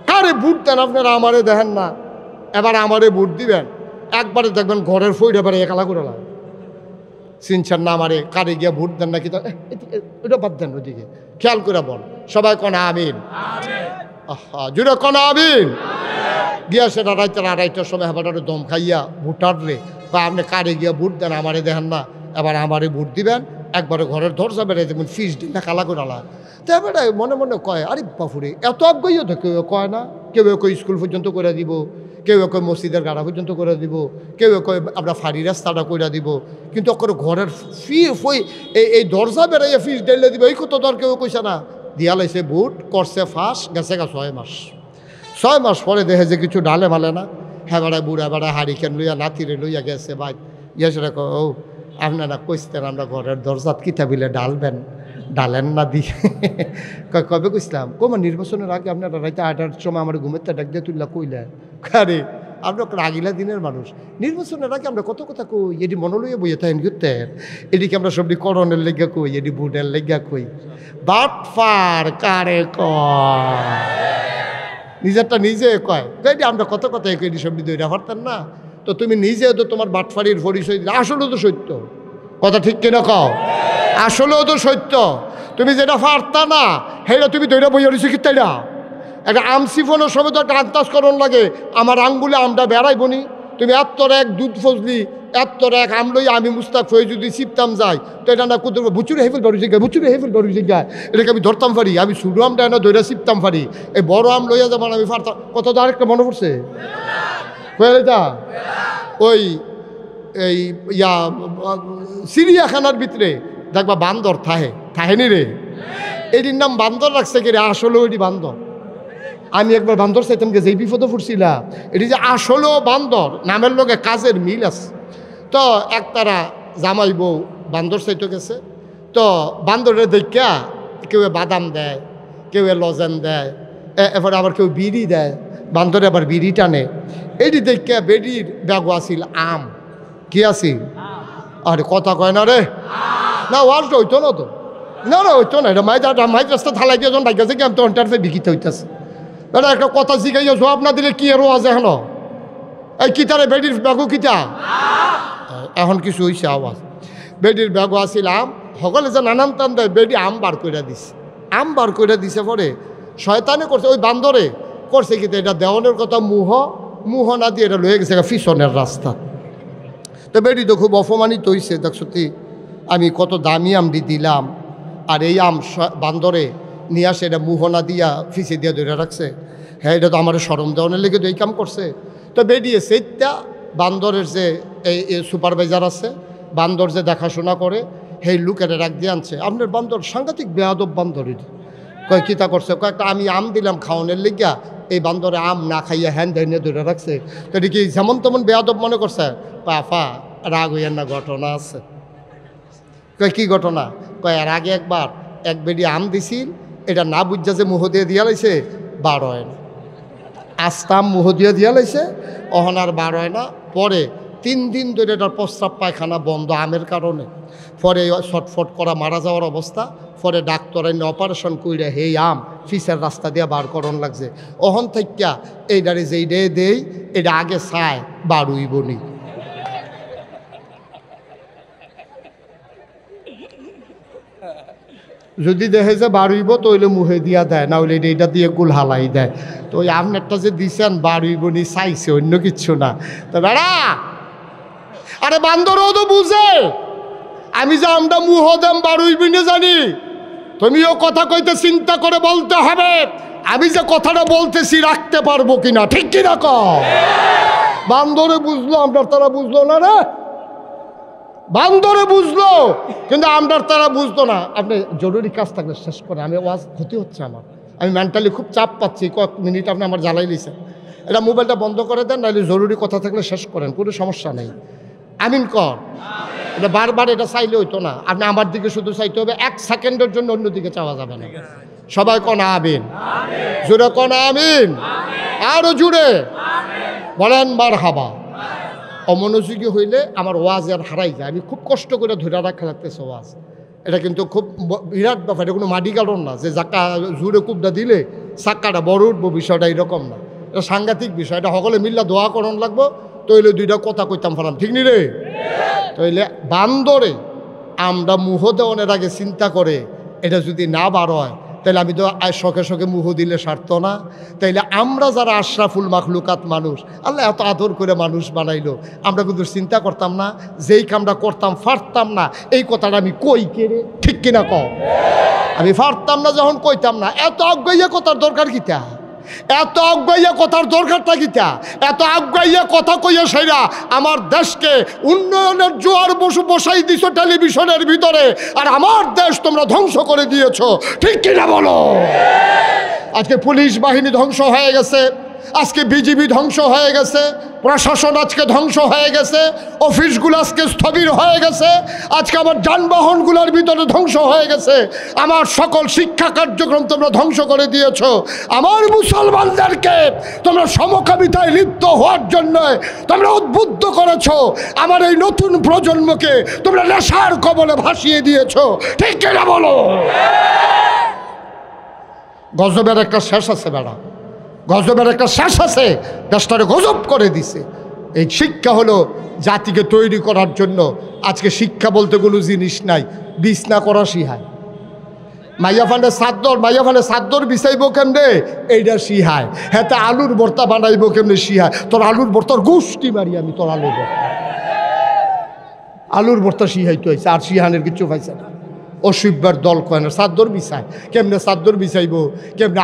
কারে ভোট দেন আপনারা, আমারে দেখেন না, এবার আমারে ভোট দিবেন। একবারে দেখবেন ঘরের ফইড এবারে একালা করে লাগ চিনছেন না আমারে, কারে গিয়া ভোট দেন নাকি, ওটা বাদ দেন, ওইদিকে খেয়াল করে বল। সবাই কনা আমিন, জুড়ে কনা আমিন। গিয়া সেটা রাইতের 2:30টার সময় এবার দম খাইয়া ভোটারলে বা আপনি কারে গিয়া ভোট দেন, আমারে দেখেন না, এবার আমারে ভোট দিবেন। একবারে ঘরের দরজা বেড়ে দেখবেন ফিস দিন কালা করে লাগ। তো এবারে মনে মনে কয়, আরে বাপুরে এত আগ্রহীও তো কেউ কয় না। কেউ কয় স্কুল পর্যন্ত করে দিব, কেউ কয় মসজিদের গাড়া পর্যন্ত করে দিব, কেউ কয় আমরা ফাড়ি রাস্তাটা করে দিব, কিন্তু ঘরের এই দরজা বেড়াইয়া ফিস ডাইলে দিব, এই কত দর কেউ কইছে না। দিয়া লাইছে ভোট, করছে ফাঁস, গেছে 6 মাস। 6 মাস পরে দেখে যে কিছু ডালে মালে না, হ্যাঁ বেড়ায় বুড়া বেড়ায় হারিকেন লইয়া নাতিরে লইয়া গেছে ভাই। গিয়েছে ও আপনারা কইতেন আমরা ঘরের দরজাত কিতা বিলে ডালবেন, ডালেন না দি কবে কইসলাম কমা নির্বাচনের আগে আপনারা রাইতে 8টার সময় আমার ঘুমের ডাক দিয়ে তুললা কইলেন। আরে আমরা আগিলা দিনের মানুষ, নির্বাচনের আগে আমরা কত কথা কই, এটি মনে লইয়া বইয়া থাকেন করতেন, এদিকে আমরা সবটি করণের লেগা কই, এটি বুটের লেগা কই। বাটফার কারে কয়, নিজেরটা নিজে কয়, এটি আমরা কত কথা কই, এটি সবটি দইরা পারতেন না। তো তুমি নিজে তো তোমার বাটফারির পরিচয় দিলে, আসলেও তো সত্য কথা, ঠিক কিনা কও? আসলেও তো সত্য। তুমি যেটা পারতা না সেটা তুমি দইরা বইয়া রয়েছো কি তাইরা। একটা আম সিফনের সময় তো একটা আন্দাজকরণ লাগে, আমার আঙ্গুলে আমটা বেড়াইবনি। তুমি এত্তর এক দুধ ফজলি, এত্তর এক আম লই আমি মুস্তাক হয়ে যদি চিপতাম যাই, তো এটা না কুদুর বুচুরে হেফেল বাড়ি জায়গায়, বুচুরে হেফেল বাড়ি জায়গায়, এটাকে আমি ধরতাম পারি। আমি শুরু আমটা না দইরা চিপতাম পারি, এই বড় আম লইয়া যাবার আমি পারতাম। কত তো আরেকটা মনে পড়ছে যা ওই এই ইয়া চিড়িয়াখানার ভিতরে দেখবা বান্দর থাহেনি রে, এটির নাম বান্দর রাখছে কি রে? আসলেও এটি বান্দর। আমি একবার বান্দর চাইতাম গেছে, এই বিপদে পড়ছিলাম। এটি যে আসলেও বান্দর, নামের লগে কাজের মিল আছে। তো একতারা জামাই বউ বান্দর চাইতে গেছে। তো বান্দরের দেখা কেউ বাদাম দেয়, কেউ লজেন দেয়, এরপরে আবার কেউ বিড়ি দেয়, বান্দরে আবার বিড়ি টানে। এটি দেখা বেডির ব্যাগ আসিল আম। কি আসিল? আরে কথা কয় না রে, না ওয়াজটা হইতো না তো, না হইতো না। এটা মাইজ রাস্তা থালাই দিয়ে যখন ডাইকা কি আমি তো অন্টারফে বিকিতে হইতেছে। এটা একটা কথা শিখাইয়া জবাব না দিলে কি আরো আছে এখন? এই কিতারে বেডির ব্যাগও কিতা? এখন কিছু হয়েছে আওয়াজ। বেডির ব্যাগও আসিলাম, সকলে যে নানান টান দেয়, বেডি আম বার করে দিছে। আম বার করে দিছে পরে শয়তানে করছে, ওই বান্দরে করছে কি এটা দেওয়ানের কথা মুহ না দিয়ে এটা লয়ে গেছে পিছনের রাস্তা। তো বেডি তো খুব অপমানিত হয়েছে, দেখ সত্যি আমি কত দামি আমটি দিলাম, আর এই আম বান্দরে নিয়ে আসে এটা মুহনা দিয়া ফিসে দিয়ে ধরে রাখছে। হ্যাঁ, এটা তো আমার সরম দেওয়ানের লেগে তো এই কাম করছে। তো বেডিয়ে সেইটা বান্দরের যে এই সুপারভাইজার আছে, বান্দর যে দেখাশোনা করে, সেই লোকের রাখ দিয়ে আনছে। আপনার বান্দর সাংঘাতিক বেয়াদব বান্দর। এটি কয় কিতা করছে, কয়েকটা আমি আম দিলাম খাওয়ানোর লেগিয়া, এই বান্দরে আম না খাইয়া হ্যান ধরে ধরে রাখছে। তো এটি কি যেমন তেমন বেয়াদব মনে করছে? পাফা রাগ হইয়ার না, ঘটনা আছে। কয় কি ঘটনা? কয় এর আগে একবার এক বেডি আম দিছিল, এটা না বুঝা যে মুহ দিয়ে দিয়া লাইছে, বার হয় না। আস্তাম মুহ দিয়ে দিয়া লাইছে, অহন আর বার হয় না। পরে 3 দিন ধরে এটার প্রস্রাব পায়খানা বন্ধ আমের কারণে। পরে ছটফট করা মারা যাওয়ার অবস্থা। পরে ডাক্তার এনে অপারেশন কইরা হেই আম ফিসের রাস্তা দিয়ে বার করন লাগছে। অহন থাইকা এইটারে যেই ডে দেই, এটা আগে চায় বারুই বনি। যদি দেখে যে বাড়ুইব তো হইলে মুহে দিয়া দেয়, না হইলে এইটা দিয়ে গুল হালাই দেয়। তো ওই আপনারটা যে দিছেন বাড়ুইব নি চাইছে, অন্য কিচ্ছু না। তো বেড়া, আরে বান্দরও তো বুঝে আমি যে আমরা মুহ দেম বাড়ুইবি না জানি। তুমিও কথা কইতে চিন্তা করে বলতে হবে, আমি যে কথাটা বলতেছি রাখতে পারবো কিনা, ঠিক কিনা কও? বান্দরে বুঝলো, আপনার তারা বুঝলো না রে। বান্দরে বুঝলো কিন্তু আমরার তারা বুঝতো না। আপনি জরুরি কাজ থাকলে শেষ করে, আমি ওয়াজ ক্ষতি হচ্ছে আমার, আমি মেন্টালি খুব চাপ পাচ্ছি, কয়েক মিনিট আপনি আমার জ্বালাই লিছেন। এটা মোবাইলটা বন্ধ করে দেন, নাহলে জরুরি কথা থাকলে শেষ করেন, কোনো সমস্যা নেই। আমিন কর। এটা বারবার এটা চাইলে হইতো না, আপনি আমার দিকে শুধু চাইতে হবে, 1 সেকেন্ডের জন্য অন্যদিকে চাওয়া যাবে না। সবাই কন আমিন, জুড়ে কন আমিন, আরো জুড়ে বলেন মারহাবা। অমনোযোগী হইলে আমার ওয়াজ আর হারাই যায়। আমি খুব কষ্ট করে ধরে রাখা লাগতেছে ওয়াজ। এটা কিন্তু খুব বিরাট ব্যাপার, এটা কোনো মাটি কারণ না যে জাকা জুড়ে কুবটা দিলে চাক্কাটা বড় উঠবো, বিষয়টা এরকম না। এটা সাংঘাতিক বিষয়। এটা সকলে মিল্লা দোয়া করণ লাগবো, তইলে 2টা কথা কইতাম ফারাম, ঠিক নি রে? তইলে বান্দরে আমরা মুহ দেওয়ানের আগে চিন্তা করে এটা যদি না বার হয়, তাইলে আমি তো শখে শখে মুহ দিলে সারত না। তাইলে আমরা যারা আশরাফুল মাখলুকাত মানুষ, আল্লাহ এত আদর করে মানুষ বানাইলো, আমরা কিন্তু চিন্তা করতাম না, যেই কামটা করতাম পারতাম না, এই কথাটা আমি কই কেড়ে, ঠিক কিনা কও? আমি পারতাম না যখন কইতাম না, এত অজ্ঞাইয়া কথার দরকার কিতা? এত অজ্ঞাইয়া কথার দরকারটা কিতা? এত অজ্ঞাইয়া কথা কইয়া সেরা আমার দেশকে উন্নয়নের জোয়ার বসাই দিছো টেলিভিশনের ভিতরে, আর আমার দেশ তোমরা ধ্বংস করে দিয়েছো, ঠিক কিনা বলো? আজকে পুলিশ বাহিনী ধ্বংস হয়ে গেছে, আজকে বিজিবি ধ্বংস হয়ে গেছে, প্রশাসন আজকে ধ্বংস হয়ে গেছে, অফিসগুলো আজকে স্থবির হয়ে গেছে, আজকে আমার যানবাহনগুলোর ভিতরে ধ্বংস হয়ে গেছে, আমার সকল শিক্ষা কার্যক্রম তোমরা ধ্বংস করে দিয়েছো। আমার মুসলমানদেরকে তোমরা সমকামিতায় লিপ্ত হওয়ার জন্য তোমরা উদ্বুদ্ধ করেছো, আমার এই নতুন প্রজন্মকে তোমরা নেশার কবলে ভাসিয়ে দিয়েছো, ঠিক কিনা বলো? গজবের একটা শেষ আছে বেড়া, গজবের একটা শেষ আছে। দেশটারে গজব করে দিছে। এই শিক্ষা হলো জাতিকে তৈরি করার জন্য। আজকে শিক্ষা বলতে কোনো জিনিস নাই, বিছনা করা শিহায়। মাইয়া ফান্ডে সাদ্দর বিছাইব কেমনে, এইটা শিহায়। হ্যাঁ, তা আলুর ভর্তা বানাইব কেমনে শিহায়। তোর আলুর ভর্তার গোষ্ঠী মারি আমি, তোর আলুর ভর্তা শিহাই তো হয়েছে, আর শিহানের কিচ্ছু পাইছে না। অসুবিধার দল কয় না, চাদর বিছায়। কেমনে চাদর বিছাইব, কেমনে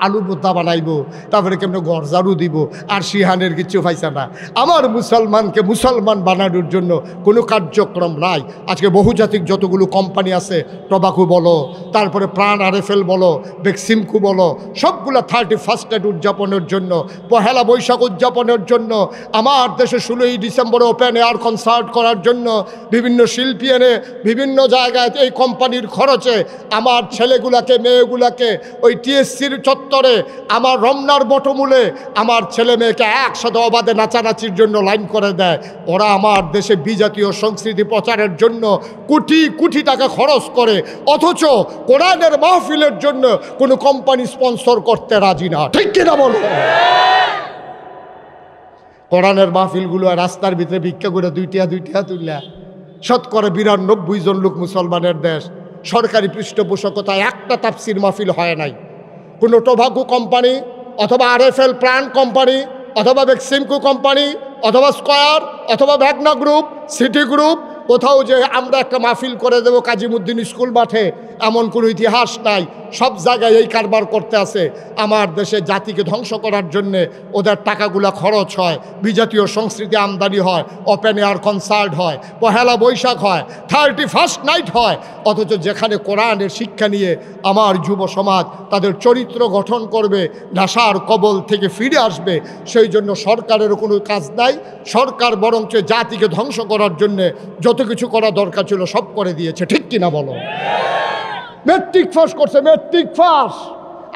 আলুর বোতা বানাইব, তারপরে কেমনে গরজারু দিব, আর সিহানের কিছু পাইছে না। আমার মুসলমানকে মুসলমান বানানোর জন্য কোনো কার্যক্রম নাই। আজকে বহুজাতিক যতগুলো কোম্পানি আছে, টবাকু বলো, তারপরে প্রাণ আরএফএল বলো, বেক্সিমকো বলো, সবগুলো 31st নাইট উদযাপনের জন্য, পহেলা বৈশাখ উদযাপনের জন্য, আমার দেশে 16ই ডিসেম্বরে ওপেন এয়ার কনসার্ট করার জন্য বিভিন্ন শিল্পী এনে বিভিন্ন জায়গায় এই কোম্পানির খরচে আমার ছেলেগুলাকে মেয়েগুলাকে ওই টিএসসির চত্বরে আমার রমনার বটমূলে আমার ছেলে মেয়েকে একসাথে অবাধে নাচানাচির জন্য লাইন করে দেয়। ওরা আমার দেশে বিজাতীয় সংস্কৃতি প্রচারের জন্য কোটি কোটি টাকা খরচ করে, অথচ কোরআনের মাহফিলের জন্য কোনো কোম্পানি স্পন্সর করতে রাজি না। ঠিক কিনা বলো? কোরআনের মাহফিলগুলো রাস্তার ভিতরে ভিক্ষা করে দুইটা তুললা। শতকরা 92 জন লোক মুসলমানের দেশ, সরকারি পৃষ্ঠপোষকতায় একটা তাফসির মাহফিল হয় নাই। কোনো টোবাকো কোম্পানি অথবা আরএফএল প্রাণ কোম্পানি অথবা বেক্সিমকো কোম্পানি অথবা স্কয়ার অথবা ভ্যাগনা গ্রুপ, সিটি গ্রুপ, কোথাও যে আমরা একটা মাহফিল করে দেবো কাজীমুদ্দিন স্কুল মাঠে, এমন কোনো ইতিহাস নাই। সব জায়গায় এই কারবার করতে আছে। আমার দেশে জাতিকে ধ্বংস করার জন্যে ওদের টাকাগুলো খরচ হয়, বিজাতীয় সংস্কৃতি আমদানি হয়, ওপেন এয়ার কনসার্ট হয়, পহেলা বৈশাখ হয়, 31st নাইট হয়, অথচ যেখানে কোরআনের শিক্ষা নিয়ে আমার যুব সমাজ তাদের চরিত্র গঠন করবে, নেশার কবল থেকে ফিরে আসবে, সেই জন্য সরকারের কোনো কাজ নাই। সরকার বরঞ্চ জাতিকে ধ্বংস করার জন্যে যত কিছু করা দরকার ছিল সব করে দিয়েছে। ঠিক কিনা বলো? মেট্রিক পাস করছে, মেট্রিক পাস।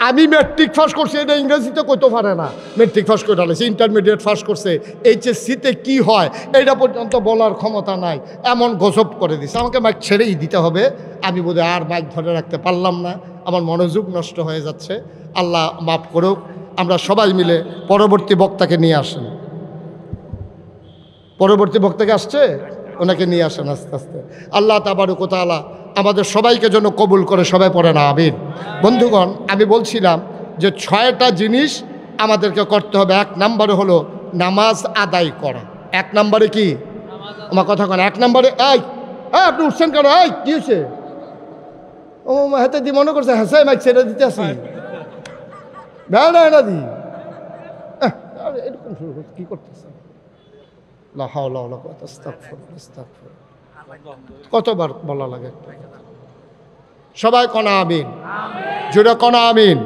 আমি মেট্রিক পাস করছি, এটা ইংরেজিতে কইতে পারে না। মেট্রিক পাস করে ডালেছে, ইন্টারমিডিয়েট পাস করছে, এইচএসসিতে কি হয় এটা পর্যন্ত বলার ক্ষমতা নাই। এমন গজব করে দিছে। আমাকে মাইক ছেড়েই দিতে হবে। আমি বোধহয় আর মাইক ধরে রাখতে পারলাম না, আমার মনোযোগ নষ্ট হয়ে যাচ্ছে। আল্লাহ মাফ করুক। আমরা সবাই মিলে পরবর্তী বক্তাকে নিয়ে আসেন। পরবর্তী বক্তাকে আসছে, ওনাকে নিয়ে আসেন আস্তে আস্তে। আল্লাহ তাবারক ওয়া তাআলা আমাদের সবাইকে যেন কবুল করে। সবাই পড়ে না আমিন। বন্ধুগণ, আমি বলছিলাম যে 6টা জিনিস আমাদেরকে করতে হবে। 1 নম্বরে হলো নামাজ আদায় করা। 1 নম্বরে কি? আমার কথা কেন? 1 নম্বরে আপনি উঠছেন কেন? কি হয়েছে? ও হাতে দি মনে করছে হাসাই মাইক ছেড়ে দিতে আসি না দি এরকম শুরু করছে। কি করতেছে? কতবার বলা লাগে? সবাই কনা আমিন, জোরে কনা আমিন।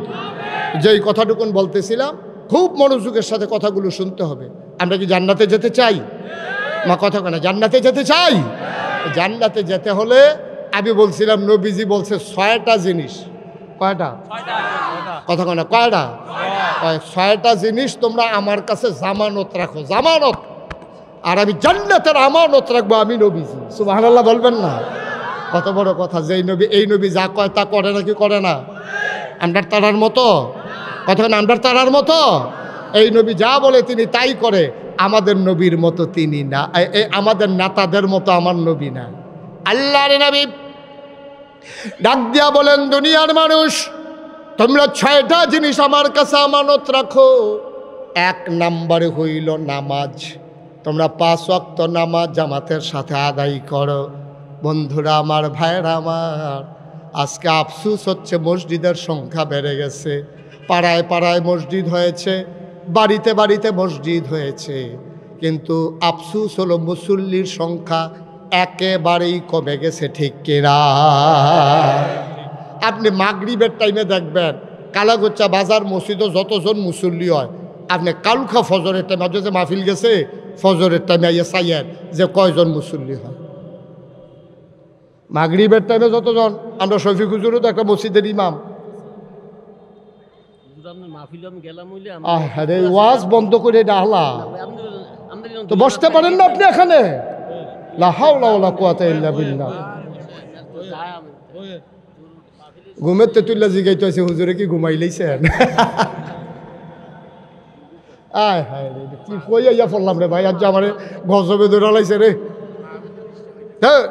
যেই কথাটুকুন বলতেছিলাম, খুব মনোযোগের সাথে কথাগুলো শুনতে হবে। আমরা কি জান্নাতে যেতে চাই? মা কথা কেনা জান্নাতে যেতে চাই? জান্নাতে যেতে হলে আমি বলছিলাম নবীজি বলছে 6টা জিনিস। কয়টা? কথা কেনা কয়টা? 6টা জিনিস তোমরা আমার কাছে জামানত রাখো, জামানত। আর আমি জান্নাতের আমানত রাখবো, আমি নবীজি। সুবহানাল্লাহ বলবেন না? কত বড় কথা। যেই নবী, এই নবী যা কয় তা করে নাকি করে না? আমরার তারার মতো কথা না, আমরার তারার মতো। এই নবী যা বলে তিনি তাই করে। আমাদের নবীর মতো তিনি না, আমাদের নেতাদের মতো আমার নবী না। আল্লাহর নবী ডাক দিয়া বলেন, দুনিয়ার মানুষ তোমরা 6টা জিনিস আমার কাছে আমানত রাখো। 1 নম্বরে হইল নামাজ। তোমরা 5 ওয়াক্ত নামাজ জামাতের সাথে আদায় করো। বন্ধুরা আমার, ভাইরা আমার, আজকে আফসোস হচ্ছে মসজিদের সংখ্যা বেড়ে গেছে। পাড়ায় পাড়ায় মসজিদ হয়েছে, বাড়িতে বাড়িতে মসজিদ হয়েছে, কিন্তু আফসোস হলো মুসল্লির সংখ্যা একেবারেই কমে গেছে। ঠিক কিনা? আপনি মাগরিবের টাইমে দেখবেন কালাগোচ্চা বাজার মসজিদও যতজন মুসল্লি হয়, আপনি কালুখা ফজরের টাইমে যে মাহফিল গেছে, ফজরের টাইমে আইয়া চাইয়েন যে কয়জন মুসল্লি হয়। মাগরিবের টাইমে যতজন, আমরা শফিক হুজুরও তো একটা মসজিদের ইমাম। আরে ওয়াজ বন্ধ করে ডাহলা তো বসতে পারেন না আপনি এখানে? লা হাওলা ওয়ালা কুওয়াতা ইল্লা বিল্লাহ। ঘুমের তেতুল্লা জিগাইতে আছে, হুজুরে কি ঘুমাইলেইছেন? আয় হায় রে, কি কইয়া পড়লাম রে ভাই, আজ আমার গজবে দৌড়ালাইছে রে। হ্যাঁ,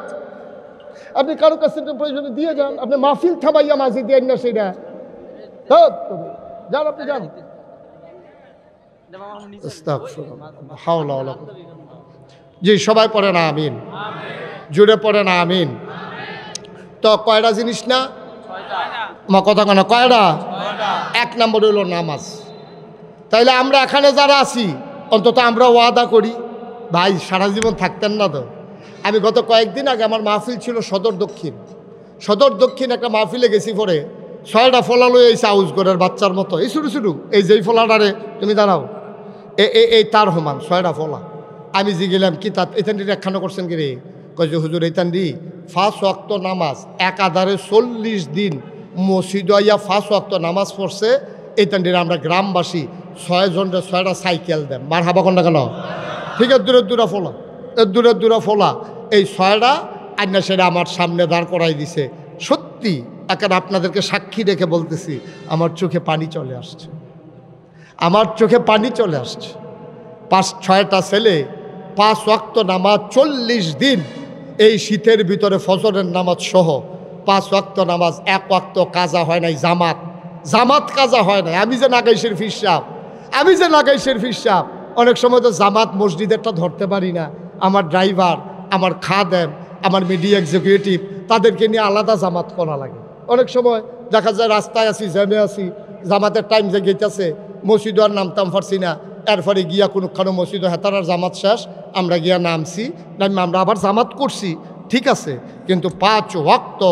আপনি কারো কাছে প্রয়োজনে দিয়ে যান, আপনি মাহফিল থামাইয়া মাঝে দিয়ে না সেটা। হ্যাঁ, যান আপনি যান। জি, সবাই পড়ে না আমিন, জুড়ে পড়ে না আমিন। তো কয়টা জিনিস না আমার কথা কেন কয়টা? 1 নম্বর হলো নামাজ। তাইলে আমরা এখানে যারা আছি অন্তত আমরা ওয়াদা করি, ভাই সারা জীবন থাকতেন না তো। আমি গত কয়েকদিন আগে আমার মাহফিল ছিল সদর দক্ষিণ একটা মাহফিলে গেছি, পরে 6টা ফলা লই এসে আউজ করার বাচ্চার মতো, এই শুরু শুরু এই যেই ফলাটারে তুমি দাঁড়াও এই তার সমান 6টা ফলা। আমি যে গেলাম কি তার এতানটির একখানা করছেন কি রে? কয় যে হুজুর এইতানটি 5 ওয়াক্ত নামাজ একাধারে 40 দিন মসজিদ আইয়া 5 ওয়াক্ত নামাজ পড়ছে। এইতানটির আমরা গ্রামবাসী 6 জনের 6টা সাইকেল দেন, মার হাবা কন্যা কেন? ঠিক আছে, দূরে ফোলা এই 6টা আইনা সেটা আমার সামনে দাঁড় করাই দিছে। সত্যি এখন আপনাদেরকে সাক্ষী রেখে বলতেছি, আমার চোখে পানি চলে আসছে, 5-6টা ছেলে 5 ওয়াক্ত নামাজ 40 দিন এই শীতের ভিতরে ফজরের নামাজ সহ 5 ওয়াক্ত নামাজ, 1 ওয়াক্ত কাজা হয় নাই, জামাত কাজা হয় নাই। আমি যে নাগাইশের ফিসাব অনেক সময় তো জামাত মসজিদেরটা ধরতে পারি না। আমার ড্রাইভার, আমার খাদেম, আমার মিডিয়া এক্সিকিউটিভ, তাদেরকে নিয়ে আলাদা জামাত করা লাগে। অনেক সময় দেখা যায় রাস্তায় আছি, জ্যামে আছি, জামাতের টাইম যে গেইতেছে, মসজিদও আর নামতাম পারছি না। এরপরে গিয়া কোনোখানো মসজিদ হেতারার জামাত শেষ, আমরা গিয়া নামছি, আমরা আবার জামাত করছি, ঠিক আছে। কিন্তু 5 ওয়াক্ত